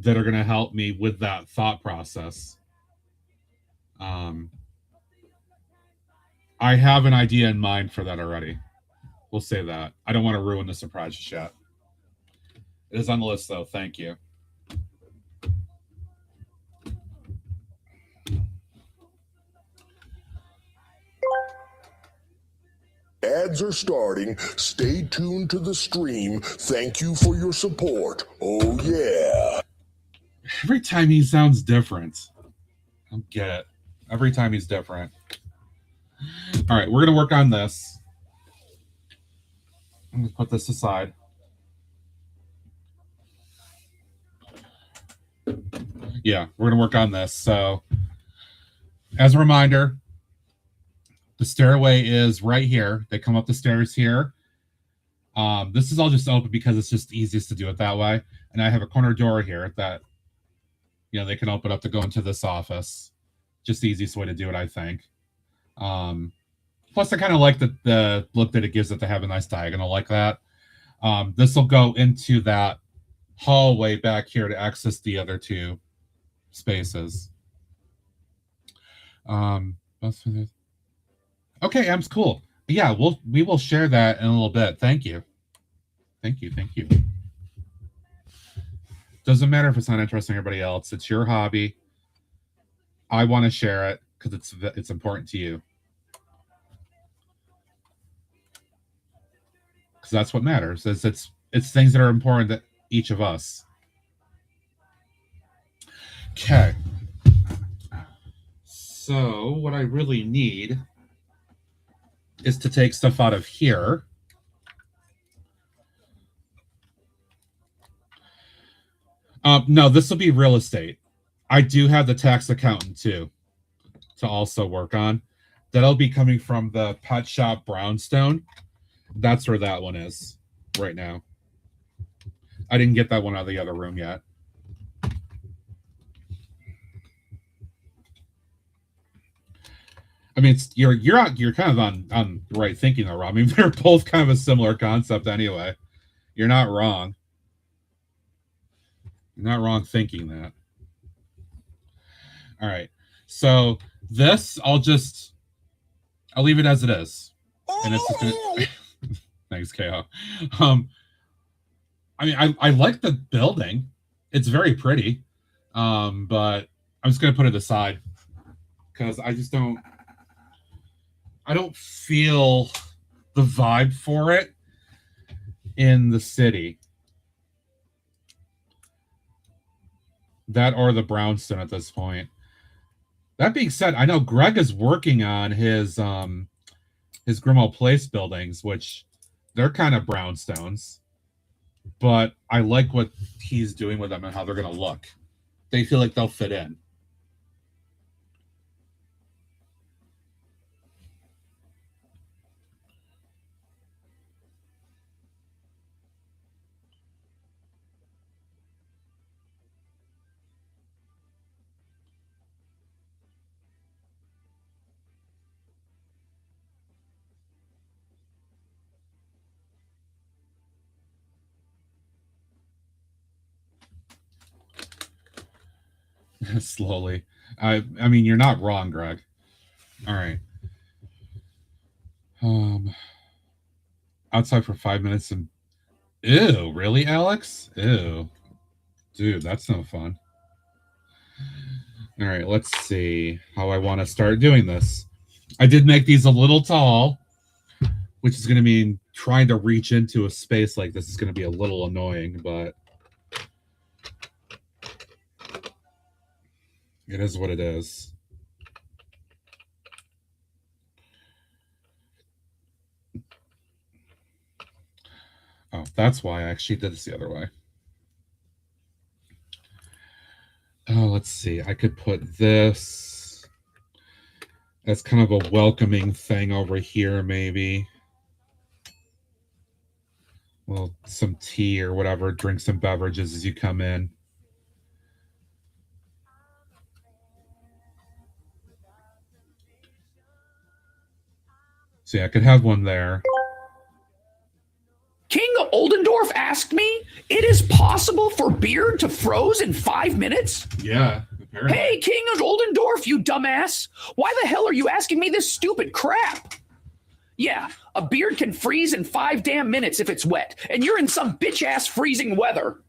are going to help me with that thought process. I have an idea in mind for that already. We'll say that. I don't want to ruin the surprise just yet. It is on the list, though. Thank you. Ads are starting. Stay tuned to the stream. Thank you for your support. Oh, yeah. Every time he sounds different. I don't get it. Every time he's different. All right, we're going to work on this. I'm going to put this aside. Yeah, we're going to work on this. So, as a reminder, the stairway is right here. They come up the stairs here. This is all just open because it's just easiest to do it that way. And I have a corner door here that, you know, they can open up to go into this office. Just the easiest way to do it, I think. Plus, I kind of like the look that it gives it to have a nice diagonal like that. This will go into that hallway back here to access the other two spaces. Okay, M's cool. Yeah, we will share that in a little bit. Thank you. Thank you. Doesn't matter if it's not interesting to everybody else. It's your hobby. I want to share it because it's important to you. Because that's what matters. It's things that are important to each of us. Okay. So what I really need is to take stuff out of here. No, this will be real estate. I do have the tax accountant too to also work on. That'll be coming from the pet shop brownstone. That's where that one is right now. I didn't get that one out of the other room yet. I mean, you're kind of on the right thinking though, Rob. I mean, they're both kind of a similar concept anyway. You're not wrong. You're not wrong thinking that. All right. So this, I'll leave it as it is. And it's just gonna, thanks, KO. I mean, I like the building. It's very pretty. But I'm just gonna put it aside because I don't feel the vibe for it in the city. That or the brownstone at this point. That being said, I know Greg is working on his Grimmauld Place buildings, which they're kind of brownstones. But I like what he's doing with them and how they're going to look. They feel like they'll fit in. Slowly. I mean, you're not wrong, Greg. All right. Outside for 5 minutes and ew, really, Alex? Ew. Dude, that's no fun. All right, let's see how I want to start doing this. I did make these a little tall, which is going to mean trying to reach into a space like this is going to be a little annoying, but it is what it is. Oh, that's why I actually did this the other way. Oh, let's see. I could put this as kind of a welcoming thing over here, maybe. Well, some tea or whatever. Drink some beverages as you come in. See, I could have one there. King Oldendorf asked me, it is possible for beard to froze in 5 minutes? Yeah, apparently. Hey, King Oldendorf, you dumbass. Why the hell are you asking me this stupid crap? Yeah, a beard can freeze in 5 damn minutes if it's wet, and you're in some bitch-ass freezing weather.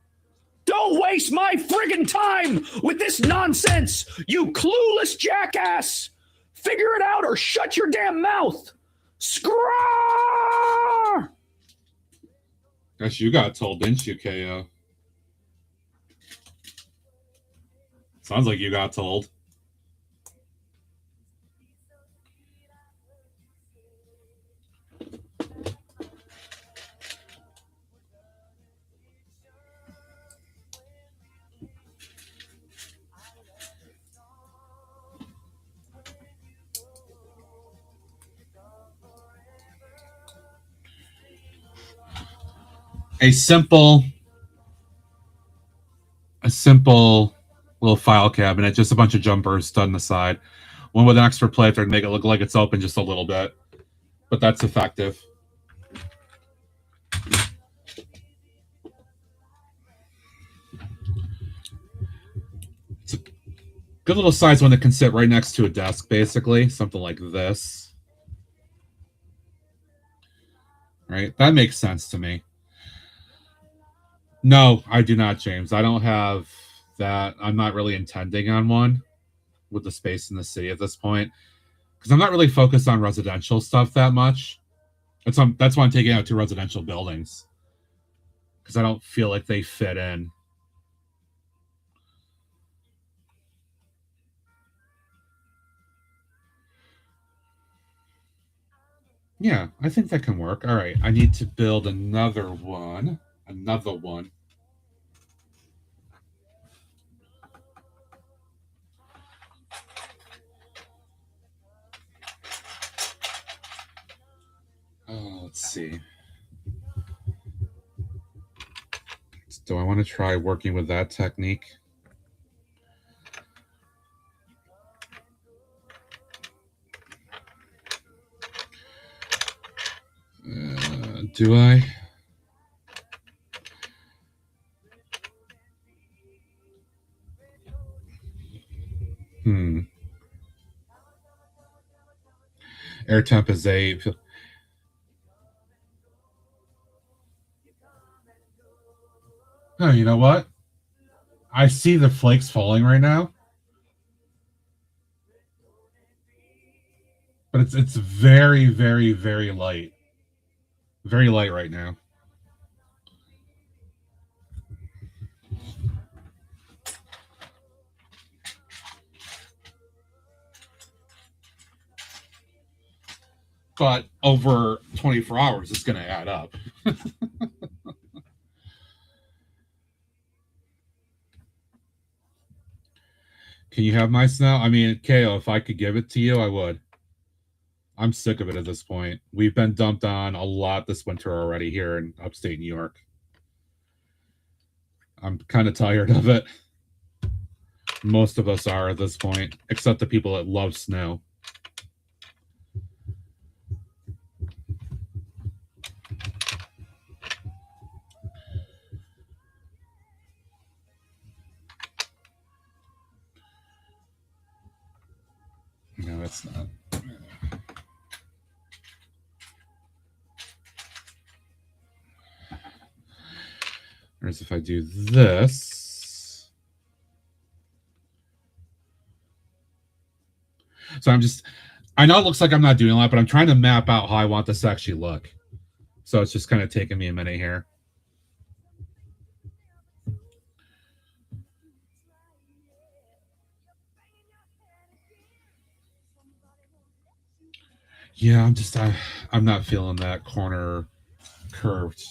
Don't waste my friggin' time with this nonsense, you clueless jackass. Figure it out or shut your damn mouth. Scraw! Guess you got told, didn't you, KO? Sounds like you got told. A simple little file cabinet, just a bunch of jumpers stood on the side. One with an extra plate there to make it look like it's open just a little bit. But that's effective. It's a good little size one that can sit right next to a desk, basically. Something like this. Right? That makes sense to me. No, I do not, James. I don't have that. I'm not really intending on one with the space in the city at this point because I'm not really focused on residential stuff that much. That's why I'm taking out 2 residential buildings because I don't feel like they fit in. Yeah, I think that can work. All right, I need to build another one. Another one. Oh, let's see. Do I want to try working with that technique? Do I? Air temp is 8. Oh, you know what? I see the flakes falling right now. But it's very, very, very light. Very light right now. But over 24 hours, it's going to add up. Can you have my snow? I mean, KO, if I could give it to you, I would. I'm sick of it at this point. We've been dumped on a lot this winter already here in upstate New York. I'm kind of tired of it. Most of us are at this point, except the people that love snow. No, it's not. Whereas if I do this. So I know it looks like I'm not doing a lot, but I'm trying to map out how I want this to actually look. So it's just kind of taking me a minute here. Yeah, I'm not feeling that corner curved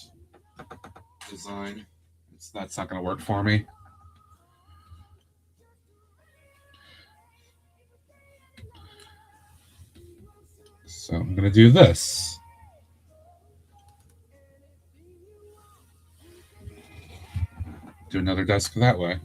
design. That's not going to work for me. So I'm going to do this. Do another desk that way.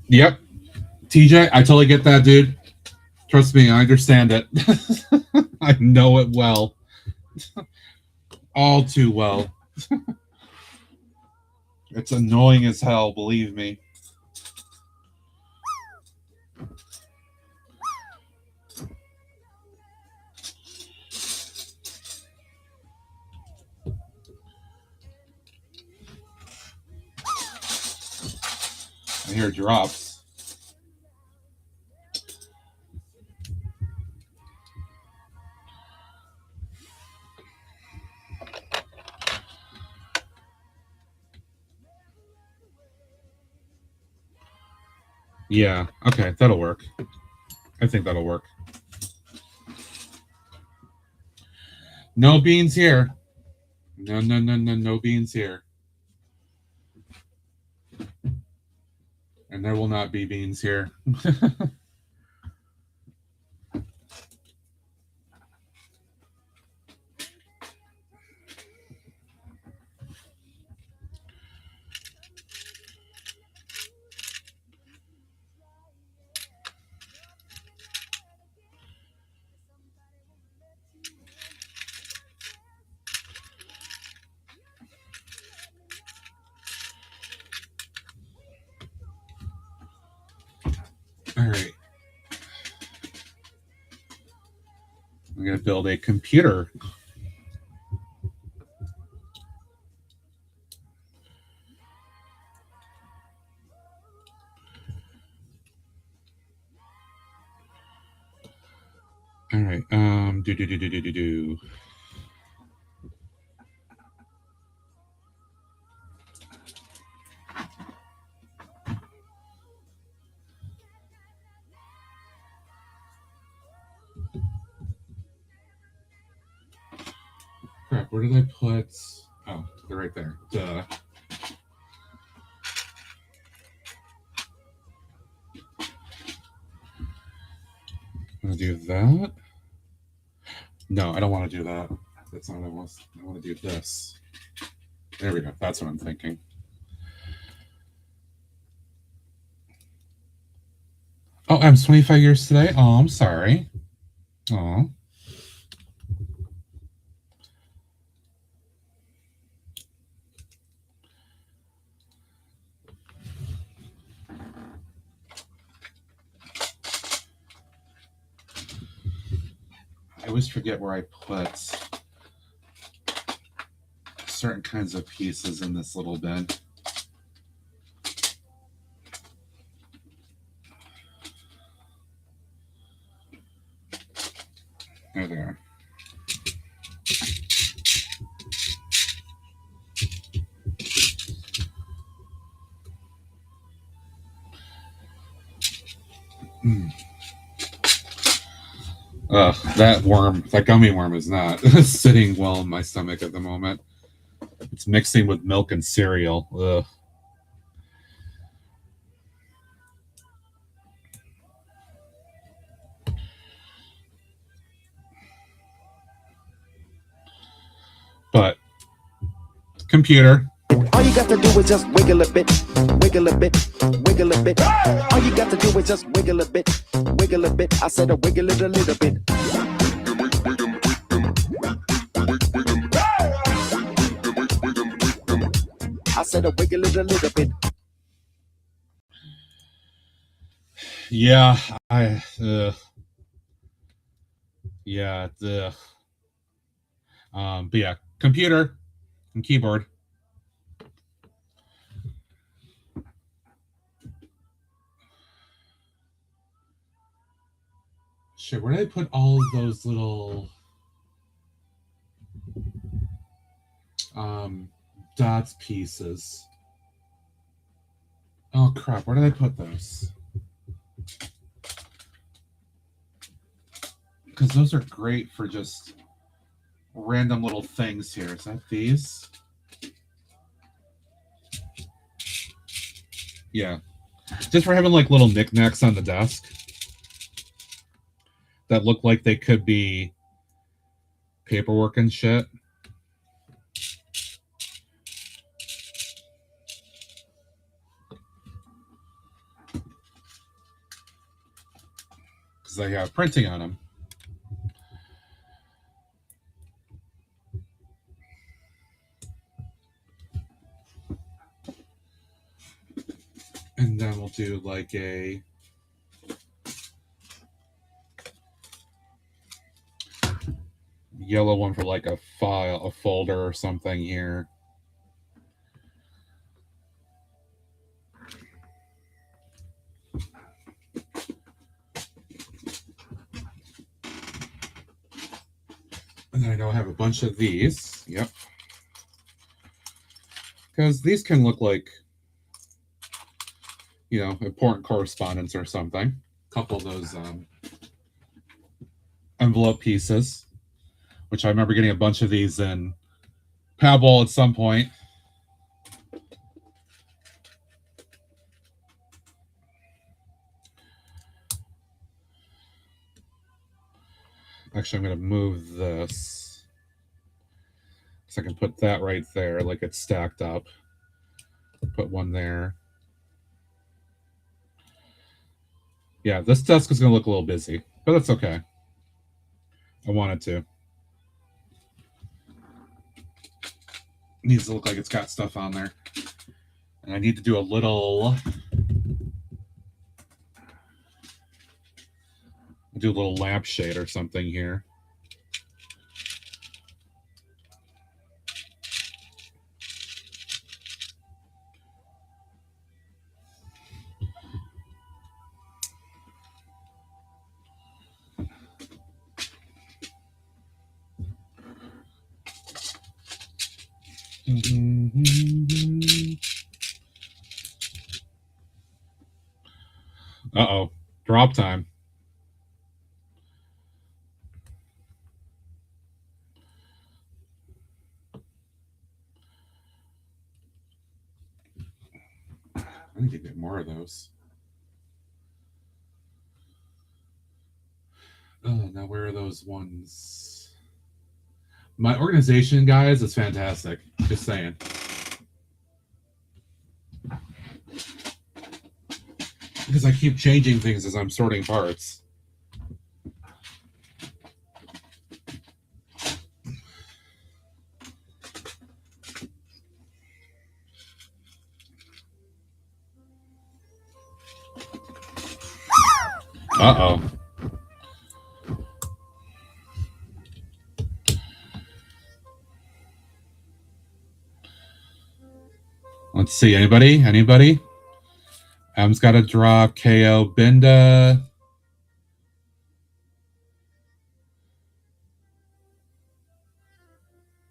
Yep. TJ, I totally get that, dude. Trust me, I understand it. I know it well. All too well. It's annoying as hell, believe me. I hear drops. Yeah, okay, that'll work. I think that'll work. No beans here. No beans here. And there will not be beans here. All right. I'm going to build a computer. All right. Do. Crap, where did I put... Oh, they're right there. Duh. I'm going to do that. No, I don't want to do that. That's not what I want. I want to do this. There we go. That's what I'm thinking. Oh, I'm 25 years today? Oh, I'm sorry. Oh. I always forget where I put certain kinds of pieces in this little bin. There they are. That worm, that gummy worm is not sitting well in my stomach at the moment. It's mixing with milk and cereal. Ugh. But, computer. All you got to do is just wiggle a bit, wiggle a bit, wiggle a bit. All you got to do is just wiggle a bit, wiggle a bit. I said wiggle it a little bit. I said wiggle it a little bit. Yeah, but yeah, computer and keyboard. Shit, where did I put all of those little dots pieces? Oh crap, where did I put those? Because those are great for just random little things here. Is that these? Yeah. Just for having like little knickknacks on the desk that look like they could be paperwork and shit. Because they have printing on them. We'll do like a yellow one for like a file, a folder or something here. And then I know I have a bunch of these. Yep. Because these can look like, you know, important correspondence or something. A couple of those envelope pieces, which I remember getting a bunch of these in Paddle at some point. Actually, I'm going to move this so I can put that right there like it's stacked up. Put one there. Yeah, this desk is going to look a little busy, but that's okay. I want it to. It needs to look like it's got stuff on there. And I need to do a little lampshade or something here. Uh-oh. Drop time. I need to get more of those. Oh, now where are those ones? My organization, guys, is fantastic. Just saying. Because I keep changing things as I'm sorting parts. Uh-oh. Let's see. Anybody? Anybody? M's got to drop. KO. Binda.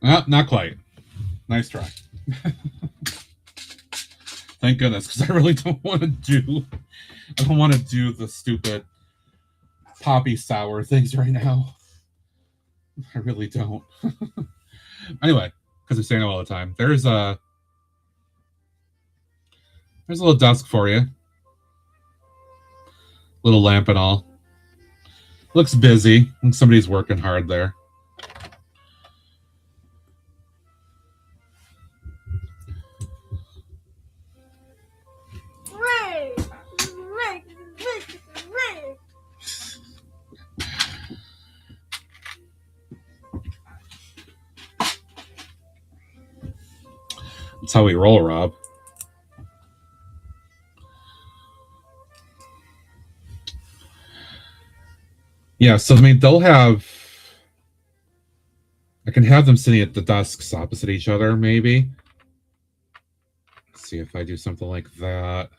Oh, not quite. Nice try. Thank goodness, because I really don't want to do... I don't want to do the stupid poppy sour things right now. I really don't. Anyway, because I say no all the time. There's a little desk for you. Little lamp and all. Looks busy. Looks somebody's working hard there. That's how we roll, Rob. Yeah, so I mean, they'll have... I can have them sitting at the desks opposite each other, maybe. Let's see if I do something like that.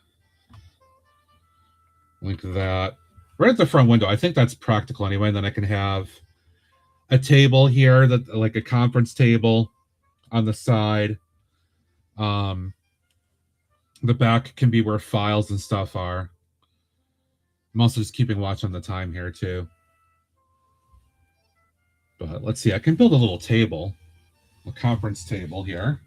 Like that. Right at the front window. I think that's practical anyway. And then I can have a table here, that like a conference table on the side. The back can be where files and stuff are. I'm also just keeping watch on the time here too. But let's see, I can build a little table, a conference table here.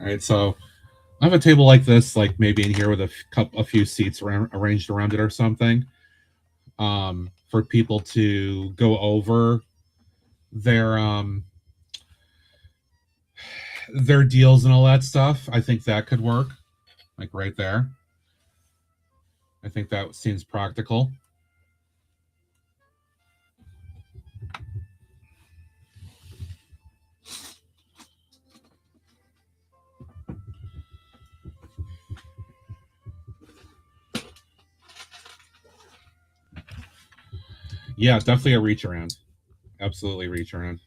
All right, so I have a table like this, like maybe in here with a few seats arranged around it or something, for people to go over their deals and all that stuff. I think that could work, like right there. I think that seems practical. Yeah, definitely a reach around. Absolutely reach around.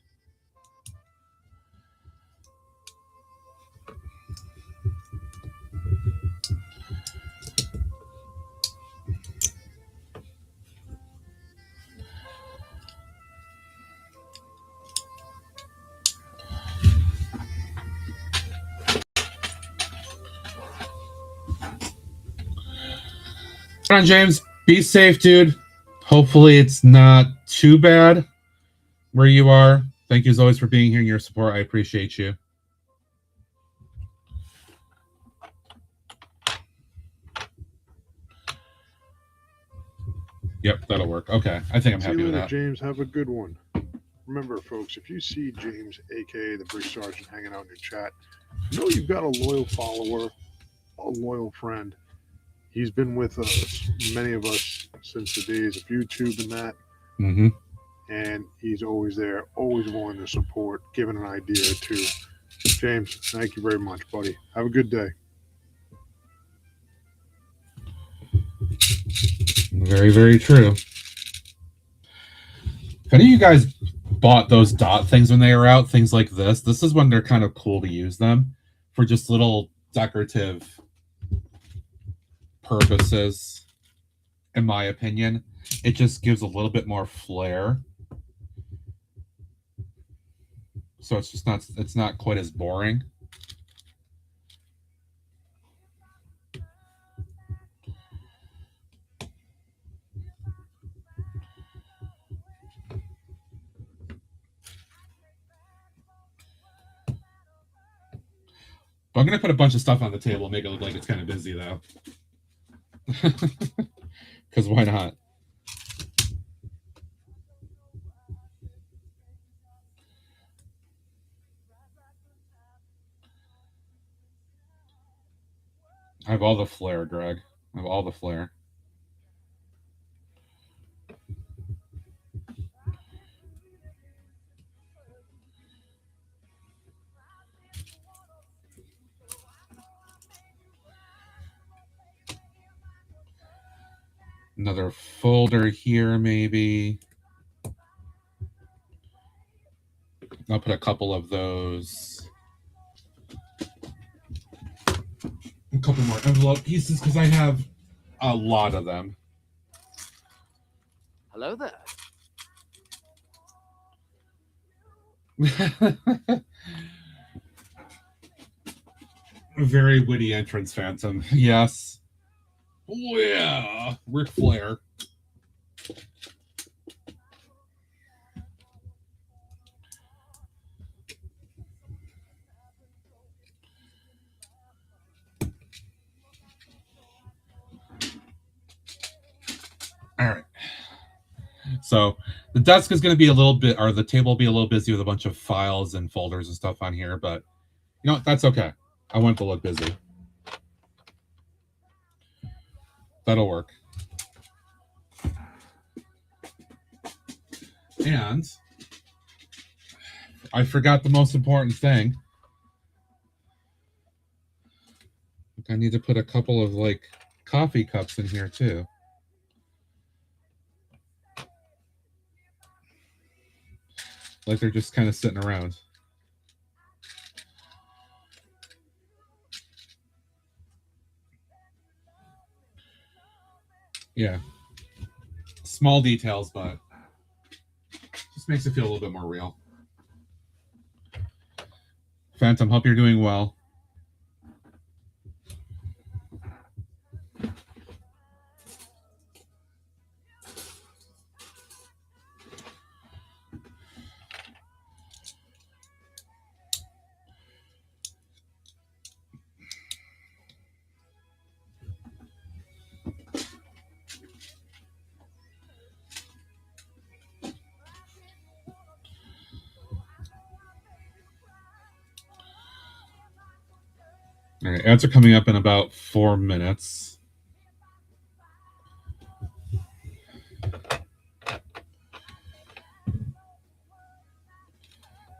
Come on, James. Be safe, dude. Hopefully it's not too bad where you are. Thank you as always for being here and your support. I appreciate you. Yep, that'll work. Okay, I think I'm happy with that. James, have a good one. Remember, folks, if you see James, aka the Bridge Sergeant, hanging out in your chat, know you've got a loyal follower, a loyal friend. He's been with us, many of us, since the days of YouTube and that. Mm-hmm. And he's always there, always willing to support, giving an idea or two. James, thank you very much, buddy. Have a good day. Very, very true. If any of you guys bought those dot things when they were out, things like this is when they're kind of cool to use them for just little decorative purposes, in my opinion. It just gives a little bit more flair. So it's not quite as boring. I'm going to put a bunch of stuff on the table and make it look like it's kind of busy, though. Because why not? I have all the flair, Greg. I have all the flair. Another folder here, maybe. I'll put a couple of those. A couple more envelope pieces because I have a lot of them. Hello there. Very witty entrance, Phantom. Yes. Oh, yeah. Ric Flair. All right. So the desk is going to be a little bit, or the table will be a little busy with a bunch of files and folders and stuff on here, but you know what? That's okay. I want it to look busy. That'll work. And I forgot the most important thing. I need to put a couple of like coffee cups in here too. Like they're just kind of sitting around. Yeah. Small details, but just makes it feel a little bit more real. Phantom, hope you're doing well. All right, ads are coming up in about 4 minutes.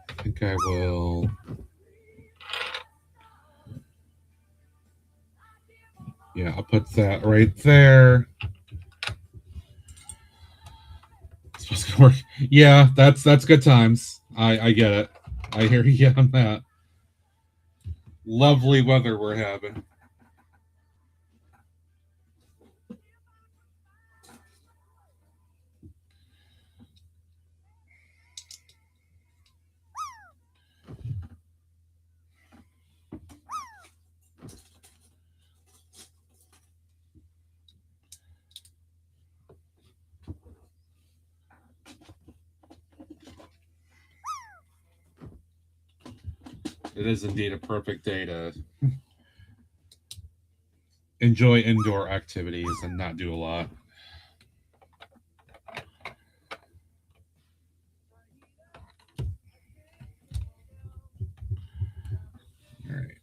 I think I will. Yeah, I'll put that right there. It's supposed to work. Yeah, that's good times. I get it. I hear you on that. Lovely weather we're having. It is indeed a perfect day to enjoy indoor activities and not do a lot. All right.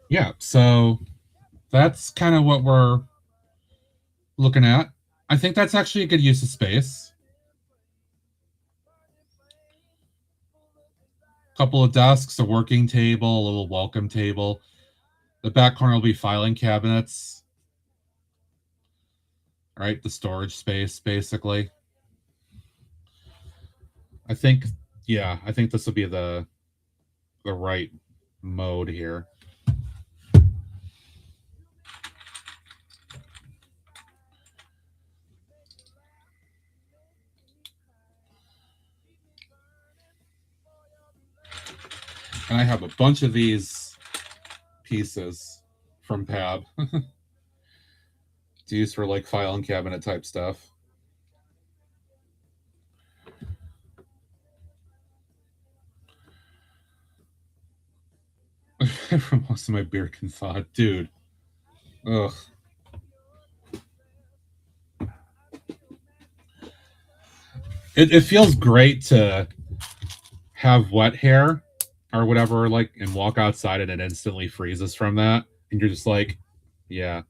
Yeah, so that's kind of what we're looking at. I think that's actually a good use of space. Couple of desks, a working table, a little welcome table. The back corner will be filing cabinets. All right, the storage space, basically. I think this will be the right mode here. And I have a bunch of these pieces from Pab to use for like file and cabinet type stuff. From most of my beer can thaw, dude. Ugh. It feels great to have wet hair or whatever, like, and walk outside and it instantly freezes from that, and you're just like, yeah.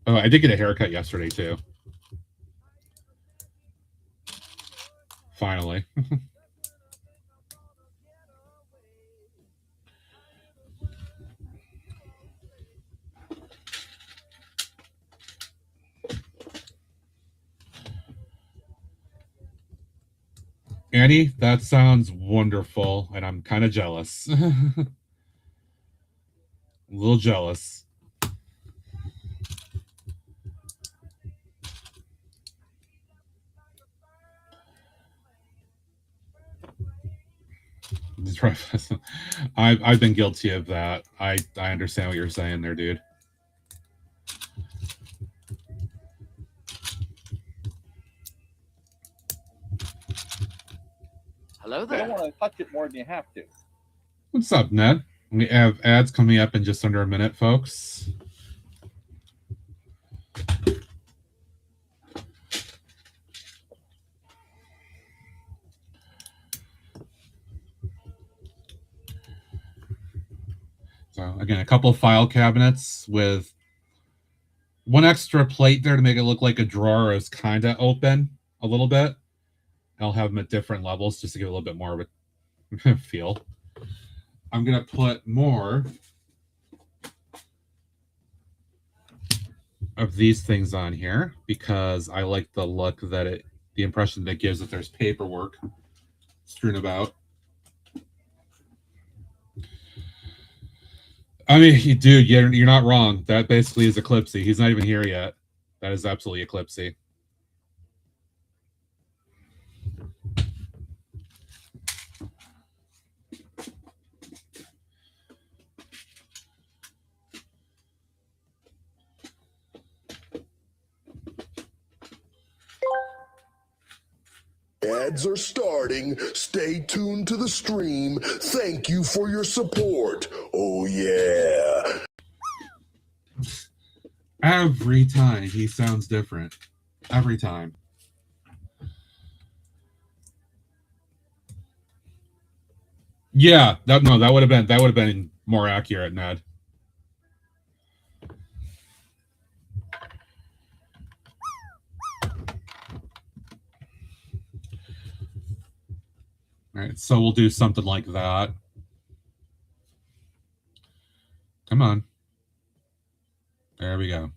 Oh, I did get a haircut yesterday too. Finally. Annie, that sounds wonderful, and I'm kind of jealous. A little jealous. I've been guilty of that. I understand what you're saying there, dude. Hello there. You don't want to touch it more than you have to. What's up, Ned? We have ads coming up in just under a minute, folks. So again, a couple of file cabinets with one extra plate there to make it look like a drawer is kind of open a little bit. I'll have them at different levels just to give it a little bit more of a feel. I'm going to put more of these things on here because I like the look that the impression that it gives that there's paperwork strewn about. I mean, dude, you're not wrong. That basically is Eclipsy. He's not even here yet. That is absolutely Eclipsy. Ads are starting. Stay tuned to the stream. Thank you for your support. Oh, yeah. Every time he sounds different. Every time. Yeah, that would have been more accurate, Ned. All right, so we'll do something like that. Come on. There we go.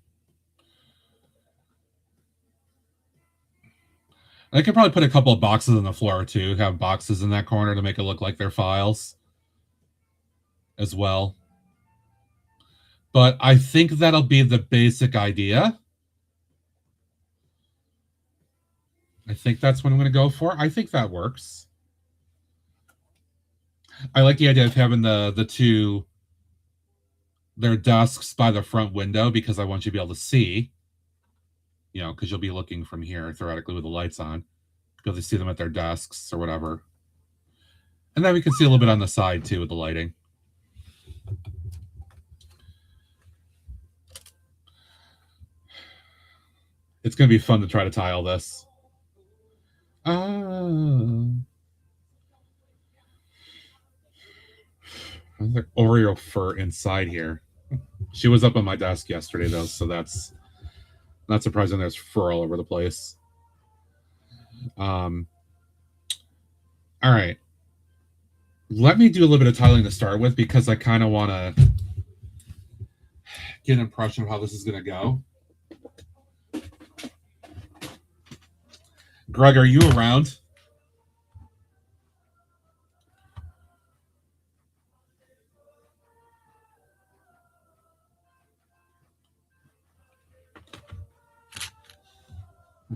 I could probably put a couple of boxes on the floor too, have boxes in that corner to make it look like they're files as well. But I think that'll be the basic idea. I think that's what I'm going to go for. I think that works. I like the idea of having the two, their desks by the front window, because I want you to be able to see, you know, because you'll be looking from here, theoretically, with the lights on. Be able to see them at their desks or whatever. And then we can see a little bit on the side, too, with the lighting. It's going to be fun to try to tile this. There's Oreo fur inside here. She was up on my desk yesterday, though, so that's not surprising. There's fur all over the place. All right. Let me do a little bit of tiling to start with, because I kind of want to get an impression of how this is going to go. Greg, are you around?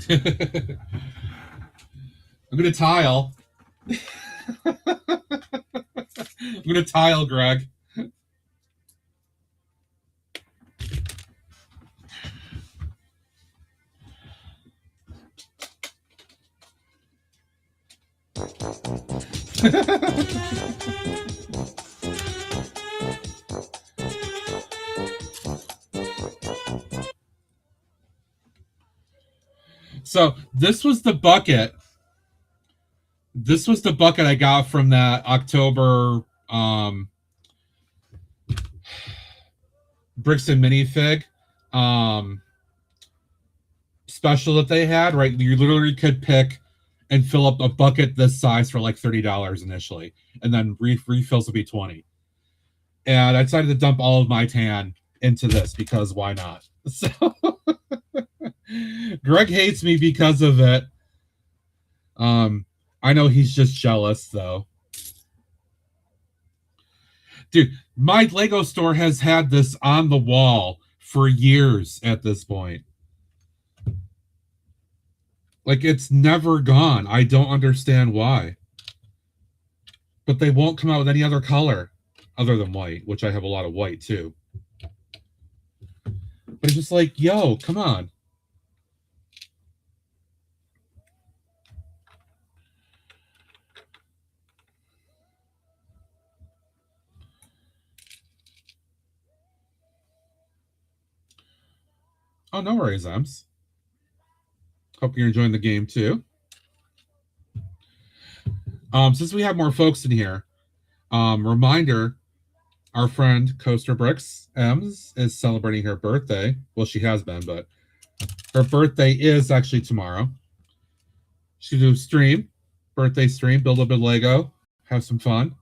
I'm going to tile. I'm going to tile, Greg. So this was the bucket. This was the bucket I got from that October Brookstream minifig special that they had, right? You literally could pick and fill up a bucket this size for like $30 initially, and then refills would be $20. And I decided to dump all of my tan into this because why not? So Greg hates me because of it. I know he's just jealous though. Dude, my Lego store has had this on the wall for years at this point. Like, it's never gone. I don't understand why. But they won't come out with any other color other than white, which I have a lot of white too. But it's just like, yo, come on. Oh, no worries, Ems. Hope you're enjoying the game too. Since we have more folks in here, reminder, our friend Coaster Bricks Ems is celebrating her birthday. Well, she has been, but her birthday is actually tomorrow. She'll do a stream, birthday stream, build a bit of Lego, have some fun.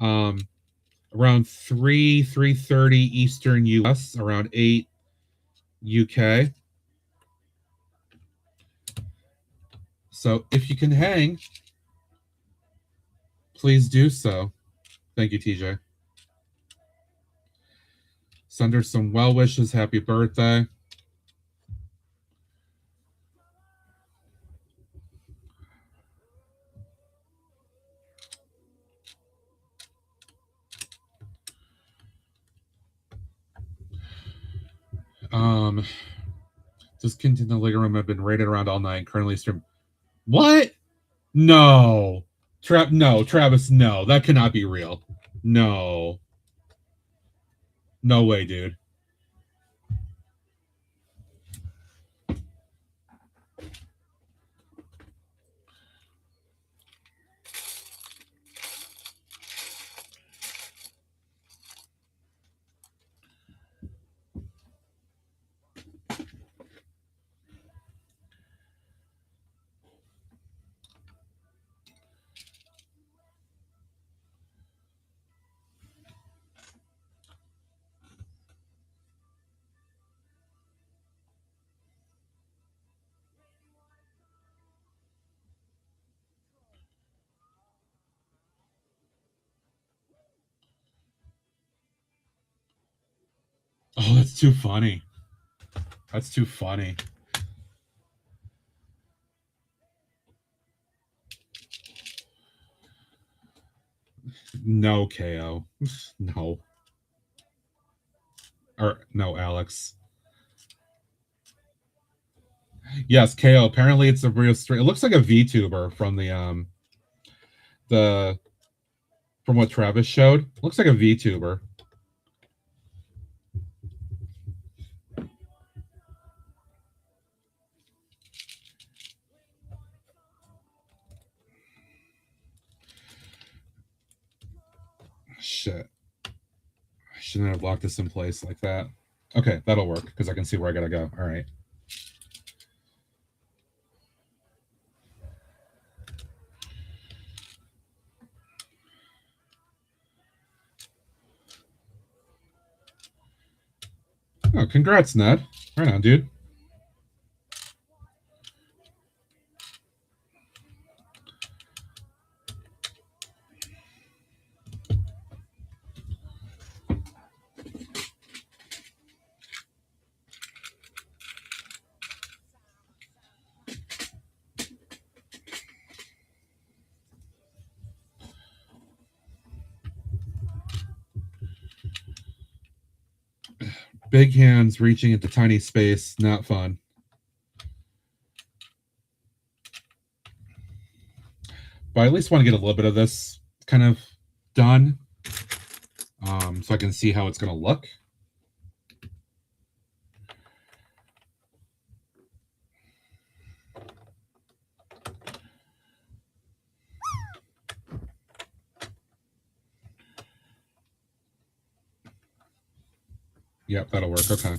Around 3:30 Eastern US, around 8 UK. So if you can hang, please do so. Thank you, TJ. Send her some well wishes. Happy birthday. Just continue the Lego room. I've been raided around all night. Currently stream. What? No. No, Travis, no. That cannot be real. No. No way, dude. Oh, that's too funny. That's too funny. No, KO. No. Or no, Alex. Yes, KO. Apparently it's a real straight. It looks like a VTuber from the from what Travis showed. Looks like a VTuber. Shit. I shouldn't have locked this in place like that. Okay, that'll work because I can see where I gotta go. All right. Oh, congrats, Ned. Right on, dude. Big hands reaching into tiny space, not fun. But I at least want to get a little bit of this kind of done, so I can see how it's going to look. Yep, that'll work. Okay.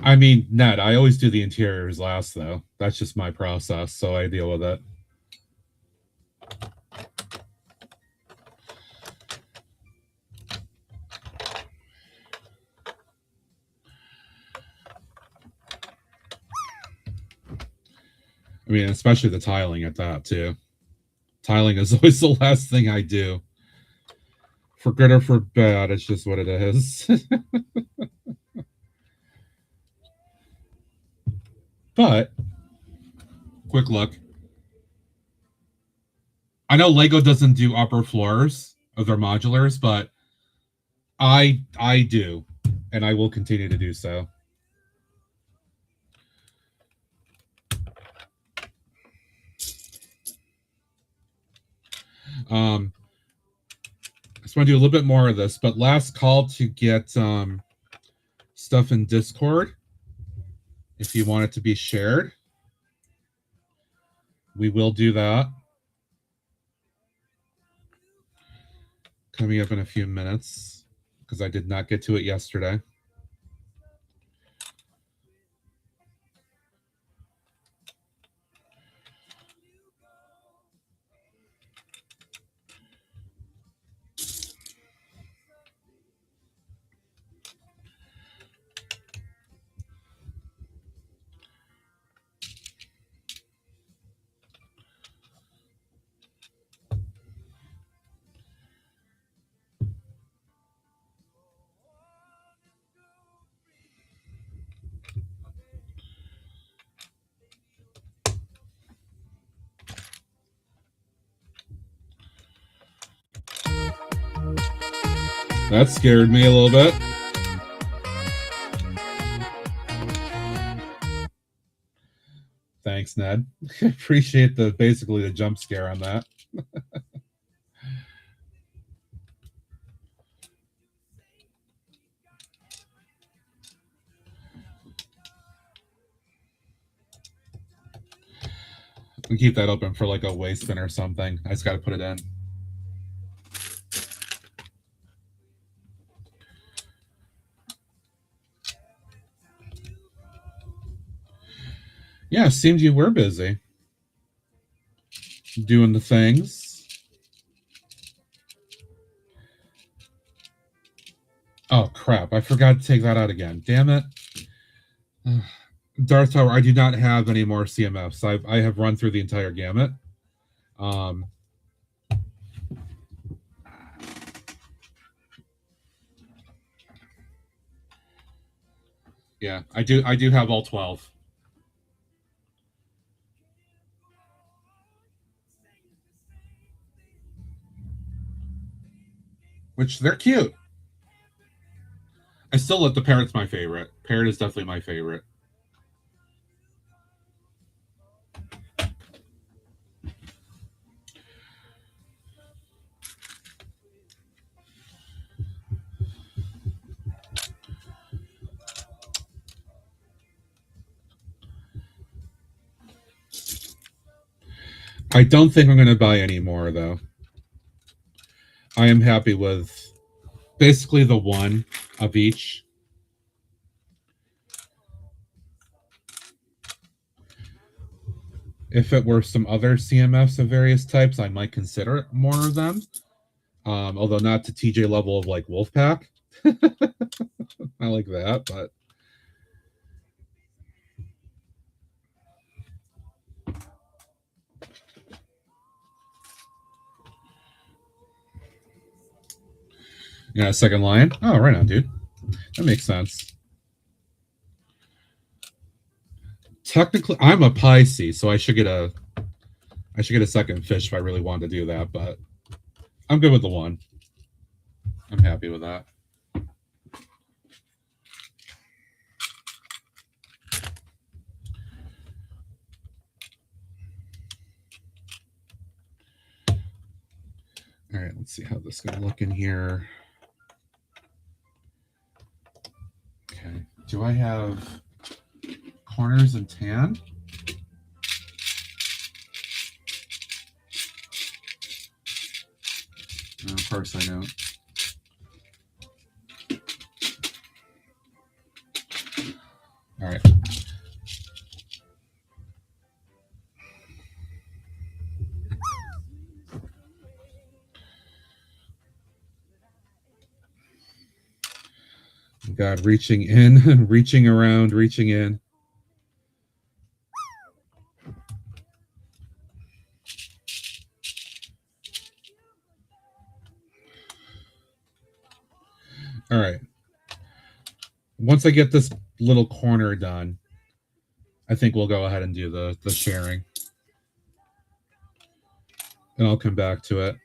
I mean, Ned, I always do the interiors last, though. That's just my process, so I deal with it. I mean, especially the tiling at that, too. Tiling is always the last thing I do. For good or for bad, it's just what it is. But, quick look. I know Lego doesn't do upper floors of their modulars, but I do, and I will continue to do so. I just want to do a little bit more of this, but last call to get stuff in Discord. If you want it to be shared, we will do that. Coming up in a few minutes, because I did not get to it yesterday. That scared me a little bit. Thanks, Ned. Appreciate basically the jump scare on that. We keep that open for like a waste spin or something. I just got to put it in. Yeah, seems you were busy doing the things. Oh, crap. I forgot to take that out again. Damn it. Darth Tower, I do not have any more CMFs. I have run through the entire gamut. Yeah, I do have all 12. Which, they're cute. I still let the parrot's my favorite. Parrot is definitely my favorite. I don't think I'm going to buy any more, though. I am happy with basically the one of each. If it were some other CMFs of various types, I might consider more of them. Although not to TJ level of like Wolfpack. I like that, but yeah, second line. Oh, right on, dude. That makes sense. Technically, I'm a Pisces, so I should get a second fish if I really wanted to do that, but I'm good with the one. I'm happy with that. All right, let's see how this is going to look in here. Okay, do I have corners and tan? No, of course I don't. All right. God, reaching in, reaching around, reaching in. All right. Once I get this little corner done, I think we'll go ahead and do the sharing. And I'll come back to it.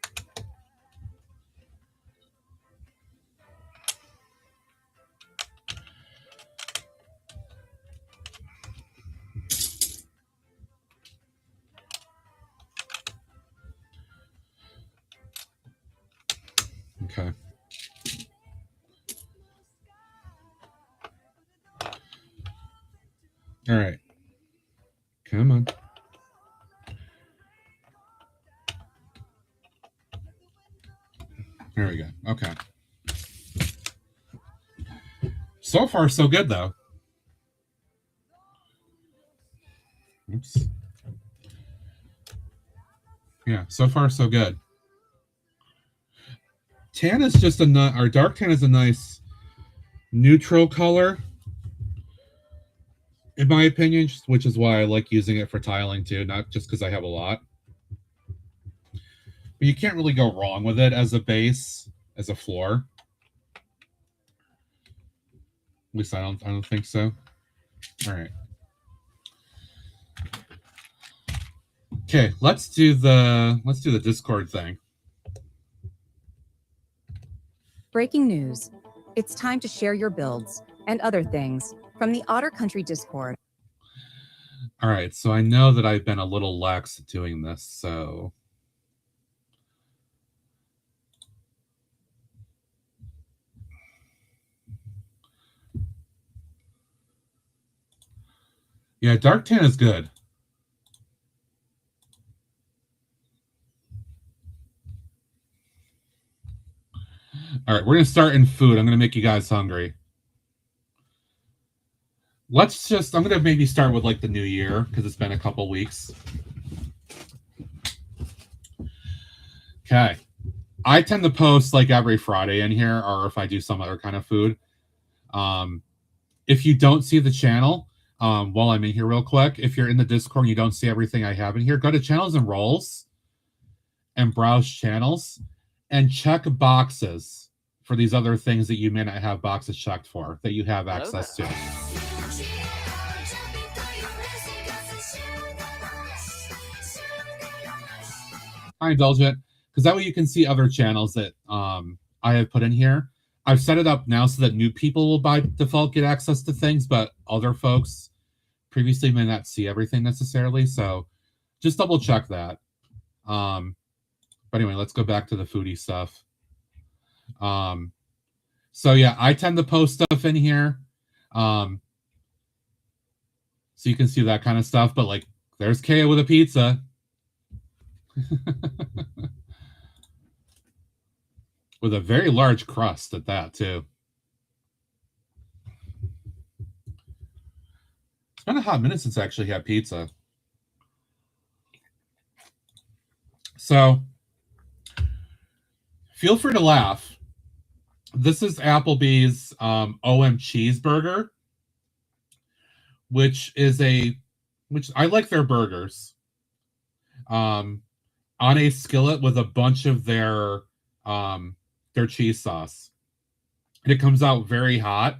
Okay. All right. Come on. There we go. Okay. So far, so good, though. Oops. Yeah, so far, so good. Tan is just or dark tan is a nice neutral color, in my opinion, which is why I like using it for tiling too, not just because I have a lot. But you can't really go wrong with it as a base, as a floor. At least I don't think so. All right. Okay, let's do the Discord thing. Breaking news. It's time to share your builds and other things from the Otter Country Discord. All right, so I know that I've been a little lax at doing this, so yeah, dark tan is good. All right, we're going to start in food. I'm going to make you guys hungry. I'm going to maybe start with like the new year because it's been a couple weeks. Okay. I tend to post like every Friday in here, or if I do some other kind of food. If you don't see the channel, while I'm in here real quick, if you're in the Discord and you don't see everything I have in here, go to channels and roles and browse channels and check boxes for these other things that you may not have boxes checked for, that you have access to. I indulge it, because that way you can see other channels that I have put in here. I've set it up now so that new people will by default get access to things, but other folks previously may not see everything necessarily. So just double check that. But anyway, let's go back to the foodie stuff. So yeah, I tend to post stuff in here. So you can see that kind of stuff, but like there's Kea with a pizza. With a very large crust at that, too. It's been a hot minute since I actually had pizza. So, feel free to laugh. This is Applebee's OM Cheeseburger, which I like their burgers. On a skillet with a bunch of their cheese sauce. And it comes out very hot.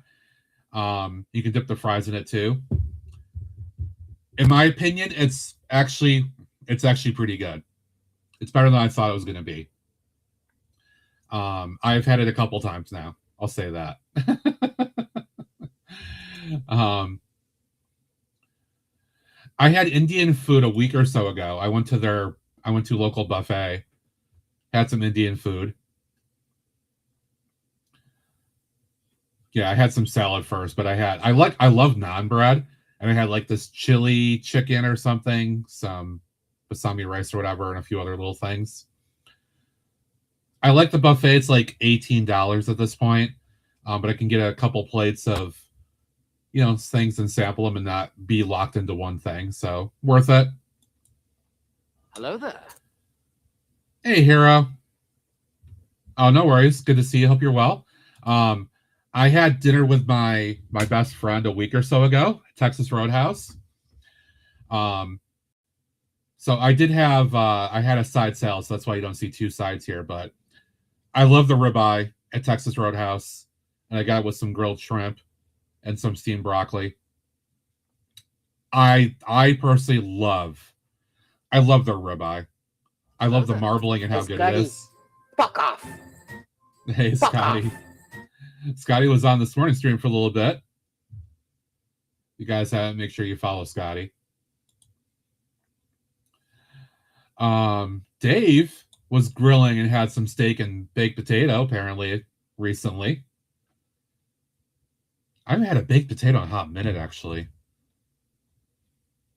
You can dip the fries in it too. In my opinion, it's actually pretty good. It's better than I thought it was going to be. I've had it a couple times now. I'll say that. I had Indian food a week or so ago. I went to local buffet, had some Indian food. Yeah, I had some salad first, but I love naan bread, and I had like this chili chicken or something, some basmati rice or whatever, and a few other little things. I like the buffet. It's like $18 at this point, but I can get a couple plates of, things and sample them and not be locked into one thing. So worth it. Hello there. Hey, Hero. Oh, no worries. Good to see you. Hope you're well. I had dinner with my best friend a week or so ago, Texas Roadhouse. So I did have I had a side salad, so that's why you don't see two sides here. But I love the ribeye at Texas Roadhouse, and I got it with some grilled shrimp and some steamed broccoli. I personally love their ribeye. I love the marbling and how good it is. Fuck off. Hey, Scotty. Scotty was on this morning stream for a little bit. You guys have make sure you follow Scotty. Dave was grilling and had some steak and baked potato apparently recently. I haven't had a baked potato in a hot minute, actually.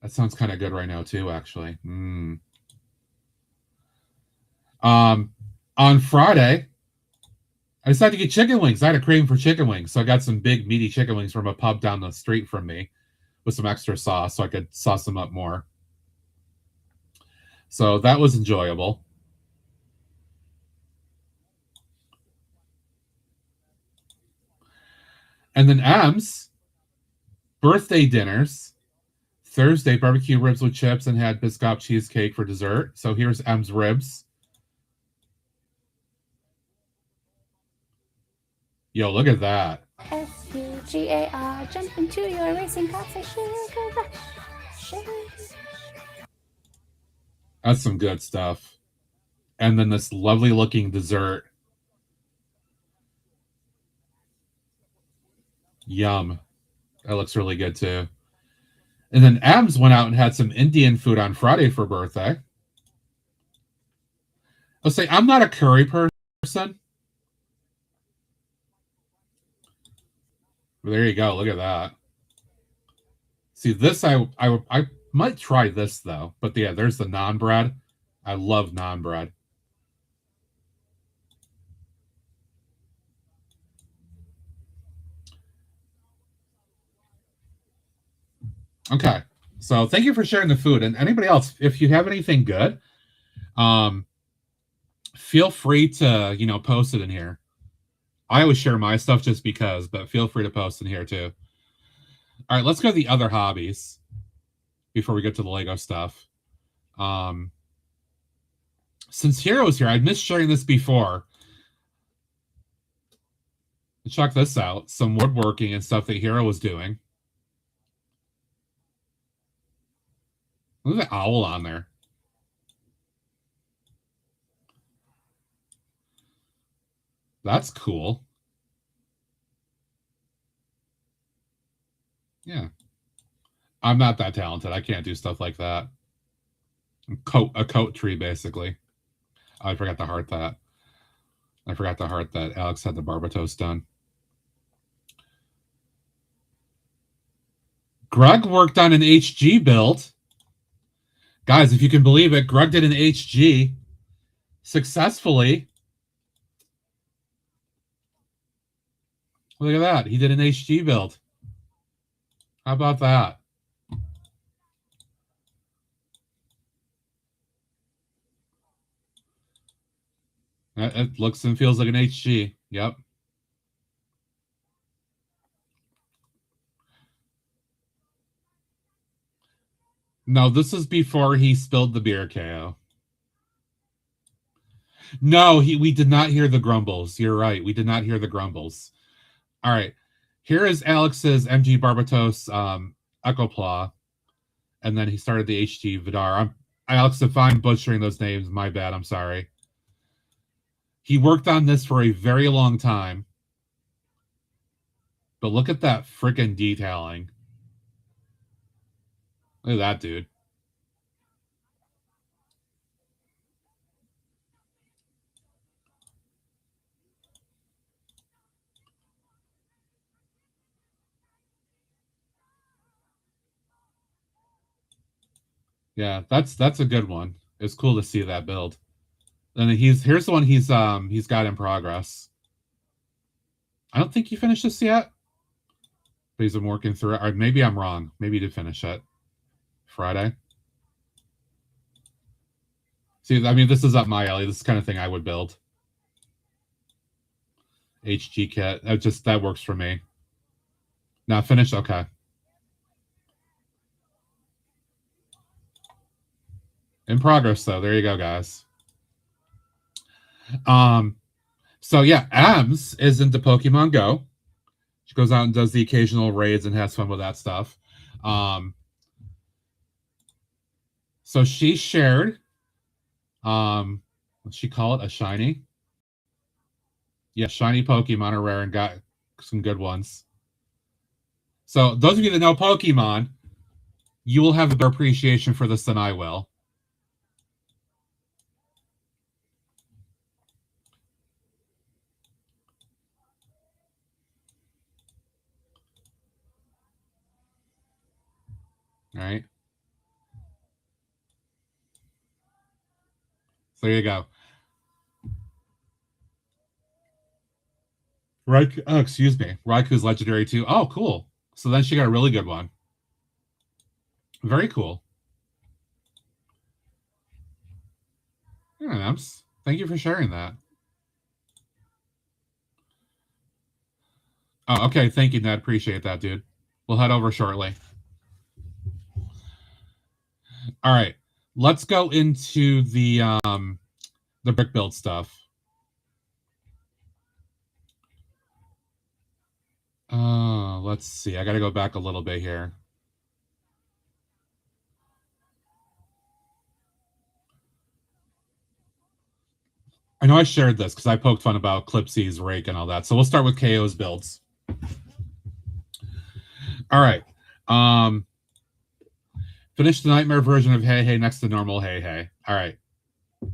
That sounds kind of good right now too, actually. On Friday, I decided to get chicken wings. I had a craving for chicken wings, so I got some big meaty chicken wings from a pub down the street from me with some extra sauce so I could sauce them up more. So that was enjoyable. And then M's birthday dinners. Thursday, barbecue ribs with chips and had biscuit cheesecake for dessert. So here's M's ribs. Yo, look at that. SUGAR, jump into your racing car for sugar rush. That's some good stuff. And then this lovely looking dessert. Yum. That looks really good too. And then Abs went out and had some Indian food on Friday for birthday. I'll say I'm not a curry person. There you go. Look at that. See, this I might try this though. But yeah, there's the naan bread. I love naan bread. Okay. So thank you for sharing the food. And anybody else, if you have anything good, feel free to, post it in here. I always share my stuff just because, but feel free to post in here too. All right, let's go to the other hobbies before we get to the Lego stuff. Since Hero's here, I missed sharing this before. Check this out. Some woodworking and stuff that Hero was doing. Look at the owl on there. That's cool. Yeah. I'm not that talented. I can't do stuff like that. A coat tree, basically. Oh, I forgot to heart that. I forgot to heart that Alex had the Barbatos done. Greg worked on an HG build. Guys, if you can believe it, Greg did an HG successfully. Look at that. He did an HG build. How about that? It looks and feels like an HG. Yep. No, this is before he spilled the beer, KO. No, we did not hear the grumbles. You're right. We did not hear the grumbles. All right. Here is Alex's MG Barbatos Ecopla. And then he started the HG Vidar. Alex, if I'm butchering those names, my bad. I'm sorry. He worked on this for a very long time. But look at that freaking detailing. Look at that, dude. Yeah, that's a good one. It's cool to see that build. And here's the one he's got in progress. I don't think he finished this yet. But he's been working through it. Or maybe I'm wrong. Maybe he did finish it. Friday. See, I mean, this is up my alley. This is the kind of thing I would build. HG kit. That works for me. Now finished? Okay. In progress, though. There you go, guys. So yeah, Abs is into Pokemon Go. She goes out and does the occasional raids and has fun with that stuff. So she shared, what's she call it? A shiny? Yeah, shiny Pokemon are rare and got some good ones. So those of you that know Pokemon, you will have a better appreciation for this than I will. All right. So there you go. Raikou, oh, excuse me. Raiku's legendary too. Oh, cool. So then she got a really good one. Very cool. Yeah, thank you for sharing that. Oh, okay. Thank you, Ned. Appreciate that, dude. We'll head over shortly. All right. Let's go into the brick build stuff. Let's see. I got to go back a little bit here. I know I shared this because I poked fun about Clipsy's rake and all that. So we'll start with KO's builds. All right. Finish the nightmare version of Hey Hey next to normal Hey Hey. All right. I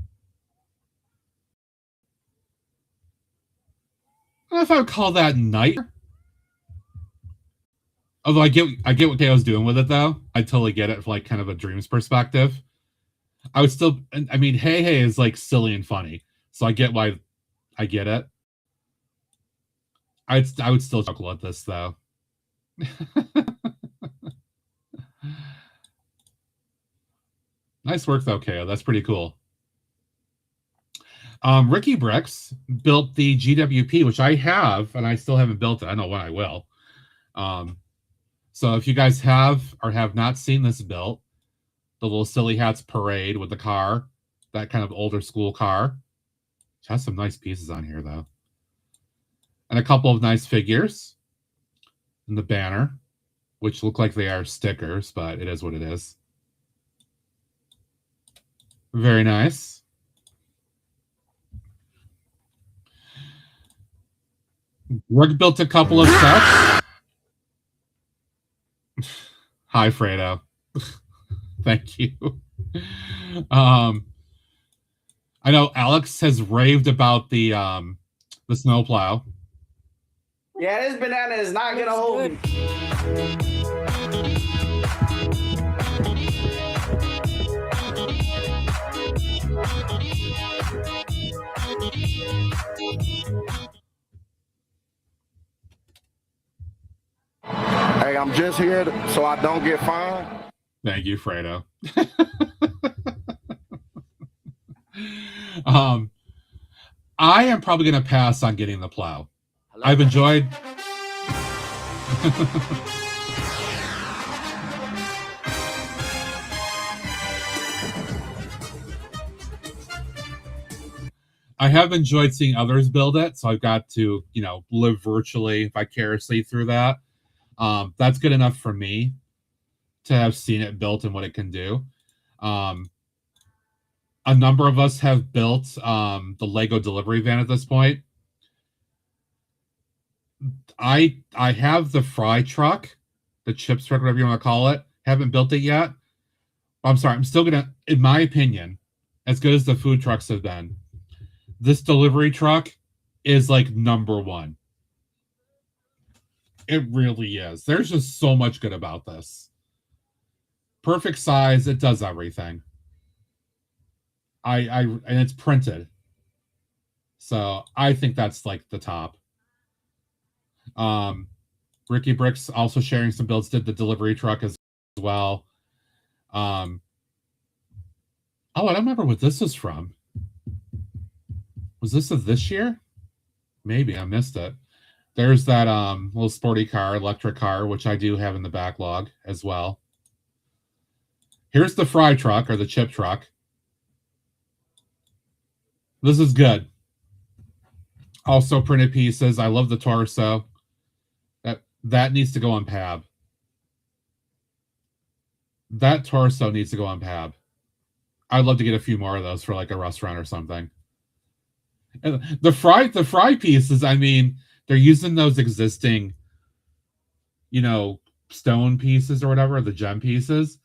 don't know if I would call that nightmare. Although I get what KO's doing with it, though. I totally get it from like kind of a dreams perspective. I would still, I mean, Hey Hey is like silly and funny, so I get why. I get it. I would still chuckle at this though. Nice work though, KO. That's pretty cool. Ricky Bricks built the GWP, which I have, and I still haven't built it. I know when I will. So if you guys have or have not seen this built, the little Silly Hats parade with the car, that kind of older school car, which has some nice pieces on here, though. And a couple of nice figures in the banner, which look like they are stickers, but it is what it is. Very nice. Rick built a couple of sets. Hi, Fredo. Thank you. I know Alex has raved about the snowplow. Yeah, this banana is not gonna hold me. Hey, I'm just here so I don't get fined. Thank you, Fredo. I am probably going to pass on getting the plow. Hello. I've enjoyed. I have enjoyed seeing others build it, so I've got to, live virtually, vicariously through that. That's good enough for me to have seen it built and what it can do. A number of us have built the Lego delivery van at this point. I have the fry truck, the chips truck, whatever you want to call it. Haven't built it yet. I'm sorry. I'm still gonna, in my opinion, as good as the food trucks have been, this delivery truck is like number one. It really is. There's just so much good about this. Perfect size. It does everything. And it's printed. So I think that's like the top. Ricky Bricks also sharing some builds, did the delivery truck as well. I don't remember what this is from. Was this of this year? Maybe I missed it. There's that little sporty car, electric car, which I do have in the backlog as well. Here's the fry truck or the chip truck. This is good. Also printed pieces. I love the torso. That needs to go on Pab. That torso needs to go on Pab. I'd love to get a few more of those for like a restaurant or something. And the fry pieces, I mean, they're using those existing, stone pieces or whatever, the gem pieces.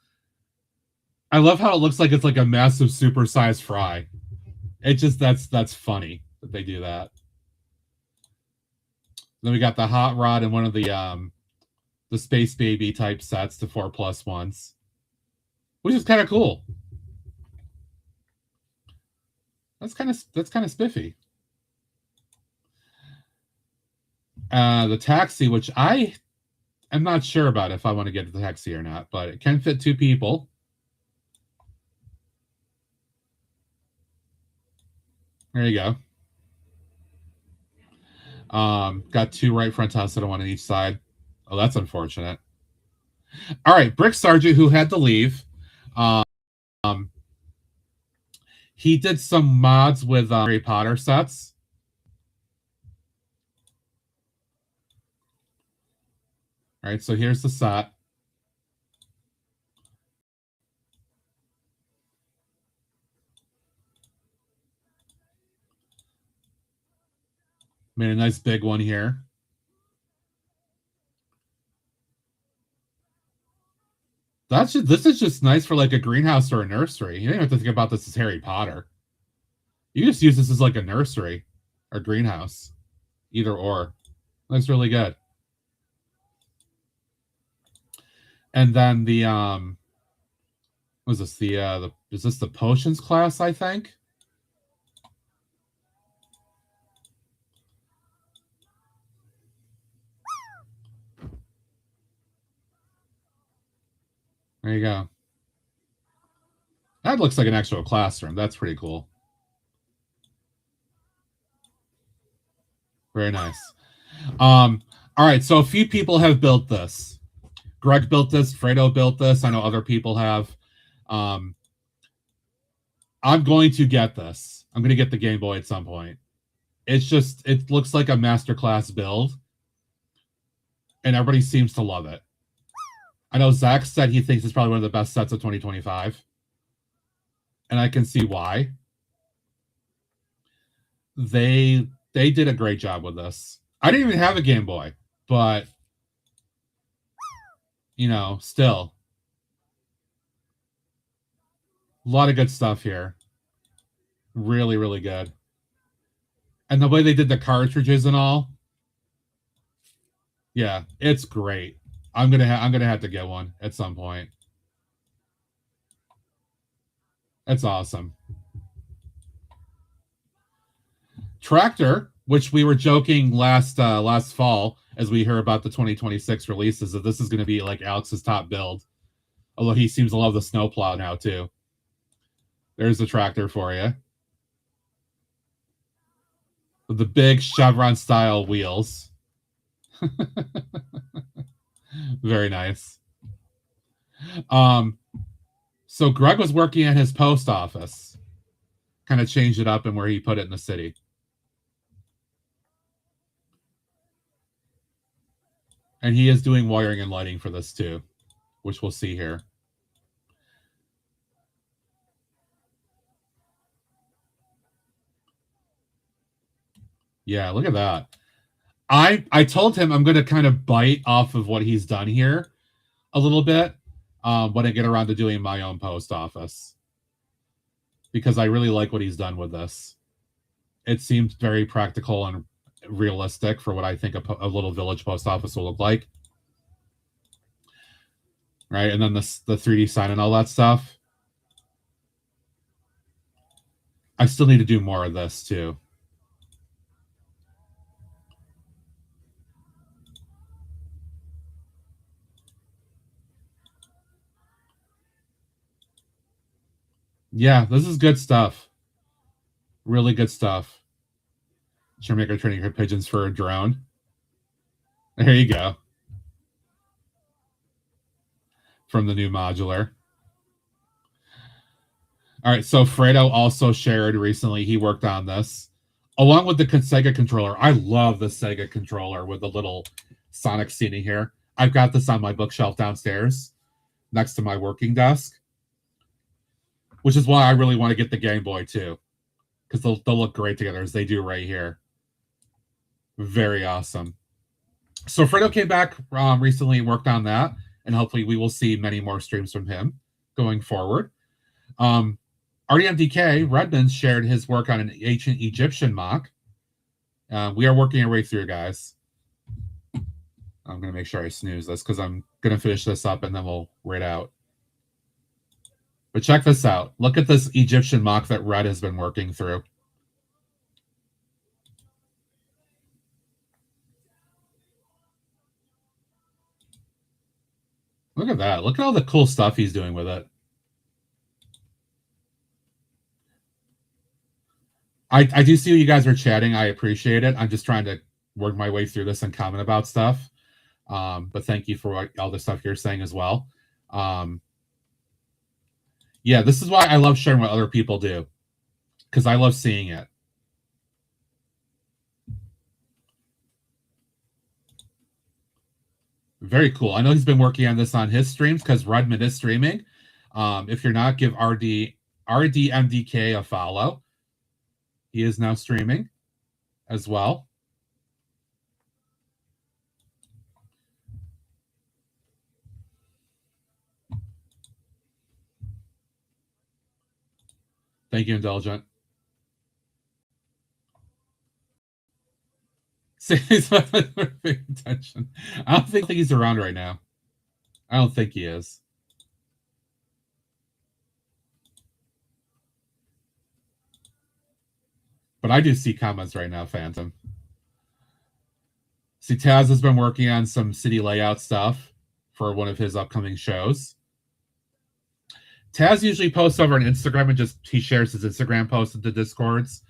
I love how it looks like it's like a massive supersized fry. It just that's funny that they do that. Then we got the hot rod and one of the Space Baby type sets, the 4+1s, which is kind of cool. That's kind of spiffy. The taxi, which I am not sure about if I want to get the taxi or not, but it can fit 2 people. There you go. Got 2 right front houses, one on each side. Oh, that's unfortunate. All right, Brick Sargent, who had to leave. He did some mods with Harry Potter sets. All right, so here's the set. Made a nice big one here. This is just nice for like a greenhouse or a nursery. You don't have to think about this as Harry Potter. You just use this as like a nursery or greenhouse. Either or. Looks really good. And then the what is this? Is this the potions class, I think? There you go. That looks like an actual classroom. That's pretty cool. Very nice. All right, so a few people have built this. Greg built this. Fredo built this. I know other people have. I'm going to get this. I'm going to get the Game Boy at some point. It looks like a masterclass build, and everybody seems to love it. I know Zach said he thinks it's probably one of the best sets of 2025, and I can see why. They did a great job with this. I didn't even have a Game Boy, but still a lot of good stuff here. Really, really good. And the way they did the cartridges and all, yeah, it's great. I'm gonna have to get one at some point. That's awesome. Tractor, which we were joking last fall as we heard about the 2026 releases, that this is going to be like Alex's top build. Although he seems to love the snowplow now too. There's the Tractor for you. With the big chevron style wheels. Very nice. So Greg was working at his post office. Kind of changed it up and where he put it in the city. And he is doing wiring and lighting for this too, which we'll see here. Yeah, look at that. I told him I'm going to kind of bite off of what he's done here a little bit when I get around to doing my own post office, because I really like what he's done with this. It seems very practical and realistic for what I think a little village post office will look like. Right, and then the 3D sign and all that stuff. I still need to do more of this too. Yeah, this is good stuff. Really good stuff. Shoemaker training her pigeons for a drone. There you go. From the new modular. All right, so Fredo also shared recently, he worked on this, along with the Sega controller. I love the Sega controller with the little Sonic scenery here. I've got this on my bookshelf downstairs next to my working desk, which is why I really want to get the Game Boy too, because they'll look great together as they do right here. Very awesome. So Fredo came back recently and worked on that, and hopefully we will see many more streams from him going forward. RDMDK, Redmond, shared his work on an ancient Egyptian mock. We are working our way through, guys. I'm going to make sure I snooze this because I'm going to finish this up and then we'll rate out. But check this out. Look at this Egyptian mock that Red has been working through. Look at that. Look at all the cool stuff he's doing with it. I do see you guys are chatting. I appreciate it. I'm just trying to work my way through this and comment about stuff. But thank you for all the stuff you're saying as well. Yeah, this is why I love sharing what other people do, because I love seeing it. Very cool. I know he's been working on this on his streams because Redmond is streaming. If you're not, give RDMDK a follow. He is now streaming as well. Thank you, Indulgent. He's not paying attention. I don't think he's around right now. I don't think he is. But I do see comments right now, Phantom. See, Taz has been working on some city layout stuff for one of his upcoming shows. Taz usually posts over on Instagram and he shares his Instagram posts into Discords.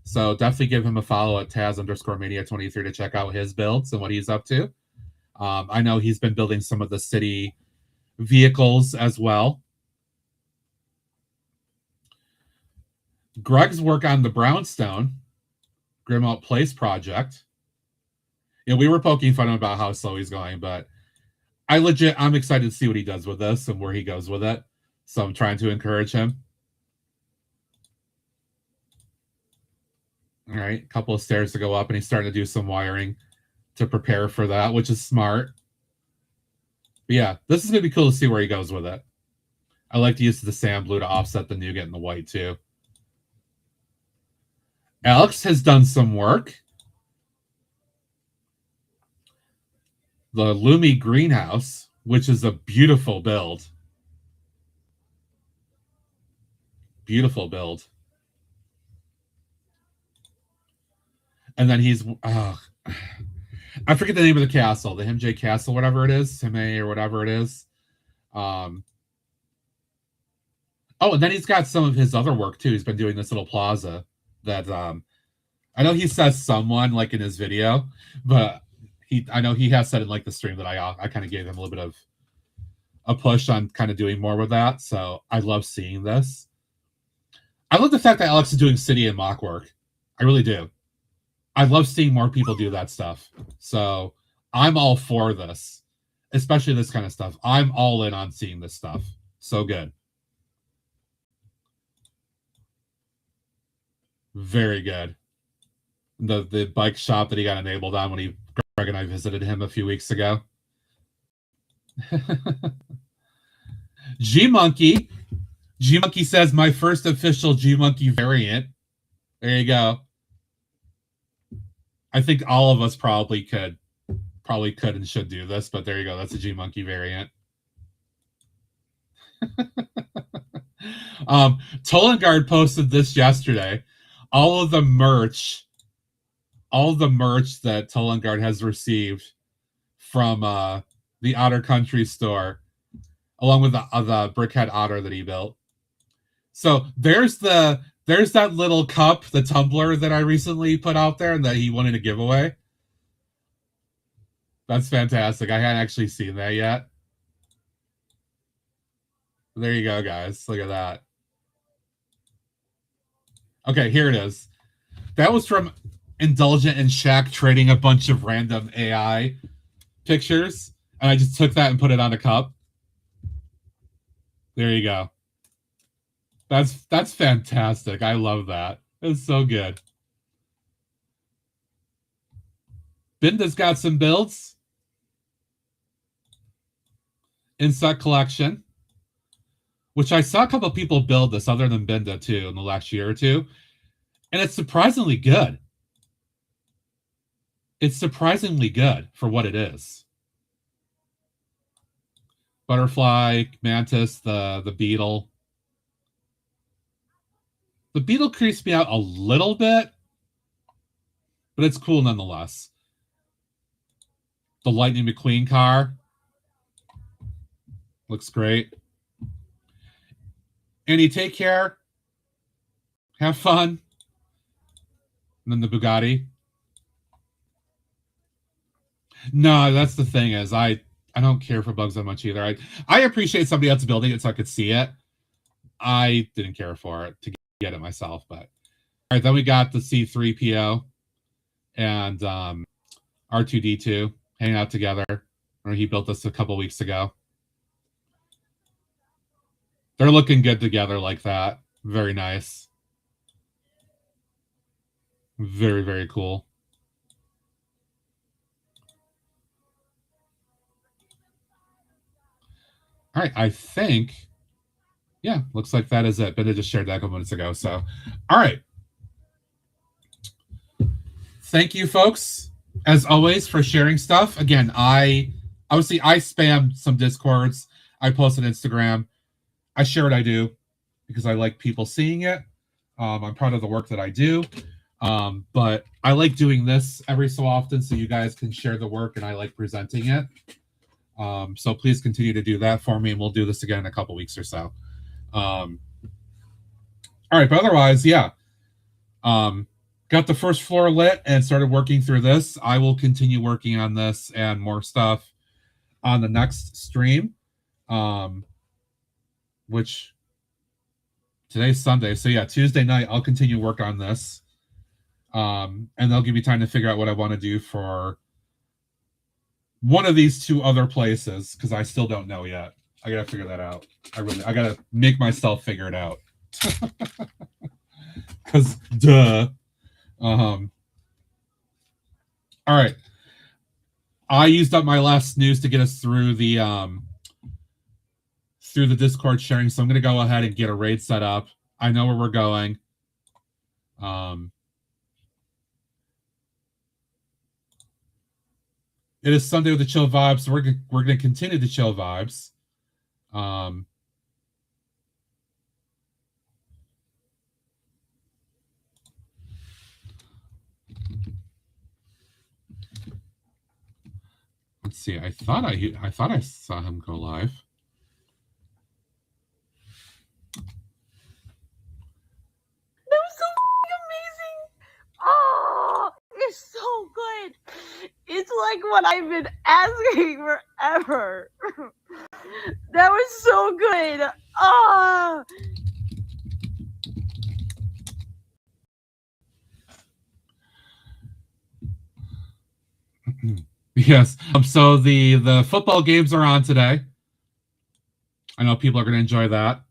So definitely give him a follow at Taz_Mania23 to check out his builds and what he's up to. I know he's been building some of the city vehicles as well. Greg's work on the Brownstone Grimalt Place project. Yeah, we were poking fun about how slow he's going, but I'm excited to see what he does with this and where he goes with it. So I'm trying to encourage him. All right, a couple of stairs to go up, and he's starting to do some wiring to prepare for that, which is smart. But yeah, this is going to be cool to see where he goes with it. I like the use of the sand blue to offset the nougat and the white too. Alex has done some work. The Lumi greenhouse, which is a beautiful build. Beautiful build. And then he's... I forget the name of the castle. The Himj Castle, whatever it is. Hime or whatever it is. Oh, and then he's got some of his other work too. He's been doing this little plaza that I know he says someone like in his video, but I know he has said in like the stream that I kind of gave him a little bit of a push on kind of doing more with that. So I love seeing this. I love the fact that Alex is doing city and mock work. I really do. I love seeing more people do that stuff. So I'm all for this, especially this kind of stuff. I'm all in on seeing this stuff. So good. Very good. The bike shop that he got enabled on when Greg and I visited him a few weeks ago. G-Monkey. G-Monkey says, my first official G-Monkey variant. There you go. I think all of us probably could and should do this, but there you go. That's a G-Monkey variant. Tollengard posted this yesterday. All of the merch that Tollengard has received from the Otter Country store, along with the Brickhead Otter that he built. So there's that little cup, the tumbler that I recently put out there and that he wanted to give away. That's fantastic. I hadn't actually seen that yet. There you go, guys. Look at that. Okay, here it is. That was from Indulgent and Shaq trading a bunch of random AI pictures. And I just took that and put it on a cup. There you go. That's fantastic. I love that. It's so good. Binda's got some builds. Insect collection. Which I saw a couple of people build this other than Binda too in the last year or two. And it's surprisingly good. It's surprisingly good for what it is. Butterfly, mantis, the beetle. The beetle creeps me out a little bit, but it's cool nonetheless. The Lightning McQueen car looks great. Andy, take care. Have fun. And then the Bugatti. No, that's the thing is I don't care for bugs that much either. I appreciate somebody else building it so I could see it. I didn't care for it to get it myself, but all right, then we got the C3PO and R2D2 hanging out together. He built this a couple weeks ago. They're looking good together like that. Very nice. Very, very cool. All right, I think, yeah, looks like that is it. But I just shared that a couple minutes ago. So, all right. Thank you, folks, as always, for sharing stuff. Again, I spam some Discords. I post on Instagram. I share what I do because I like people seeing it. I'm proud of the work that I do. But I like doing this every so often so you guys can share the work, and I like presenting it. So please continue to do that for me, and we'll do this again in a couple weeks or so. All right, but otherwise, yeah. got the first floor lit and started working through this. I will continue working on this and more stuff on the next stream, which today's Sunday. So yeah, Tuesday night, I'll continue work on this. And they'll give me time to figure out what I want to do for one of these two other places, because I still don't know yet. I gotta figure that out. I gotta make myself figure it out. Because duh. All right. I used up my last snooze to get us through the Discord sharing, so I'm gonna go ahead and get a raid set up. I know where we're going. It is Sunday with the chill vibes, so we're gonna continue the chill vibes. Let's see. I thought I saw him go live. That was so amazing. Oh, it's so good. It's like what I've been asking forever. That was so good. Oh. Yes. So the football games are on today. I know people are going to enjoy that.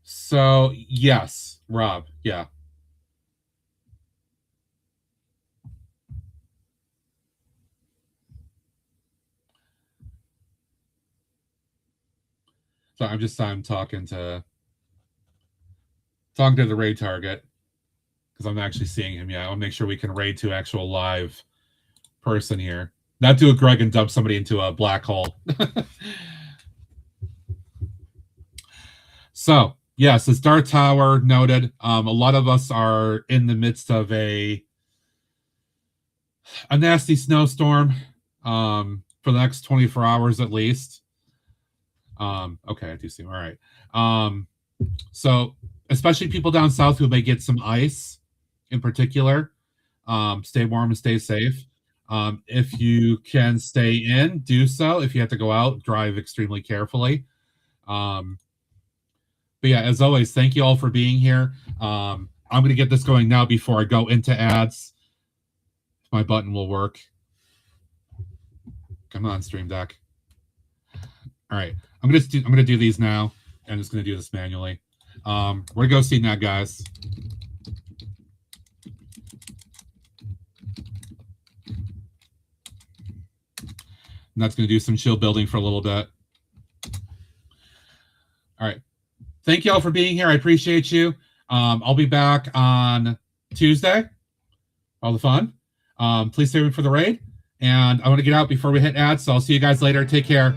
So, yes, Rob, yeah. So I'm talking to the raid target, because I'm actually seeing him. Yeah, I'll make sure we can raid to actual live person here. Not do a Greg and dump somebody into a black hole. So, yes, it's Dark Tower, noted. A lot of us are in the midst of a nasty snowstorm for the next 24 hours at least. Okay, I do see. All right. So, especially people down south who may get some ice in particular, stay warm and stay safe. If you can stay in, do so. If you have to go out, drive extremely carefully. But yeah, as always, thank you all for being here. I'm going to get this going now before I go into ads. If my button will work. Come on, Stream Deck. All right, I'm going to do these now. I'm just going to do this manually. We're going to go see that, guys. And that's going to do some chill building for a little bit. All right. Thank you all for being here. I appreciate you. I'll be back on Tuesday. All the fun. Please stay tuned for the raid. And I want to get out before we hit ads, so I'll see you guys later. Take care.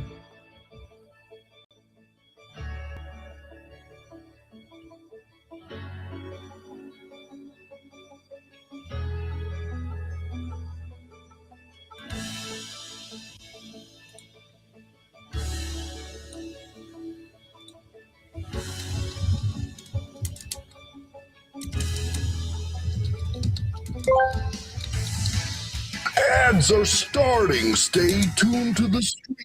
Ads are starting. Stay tuned to the stream.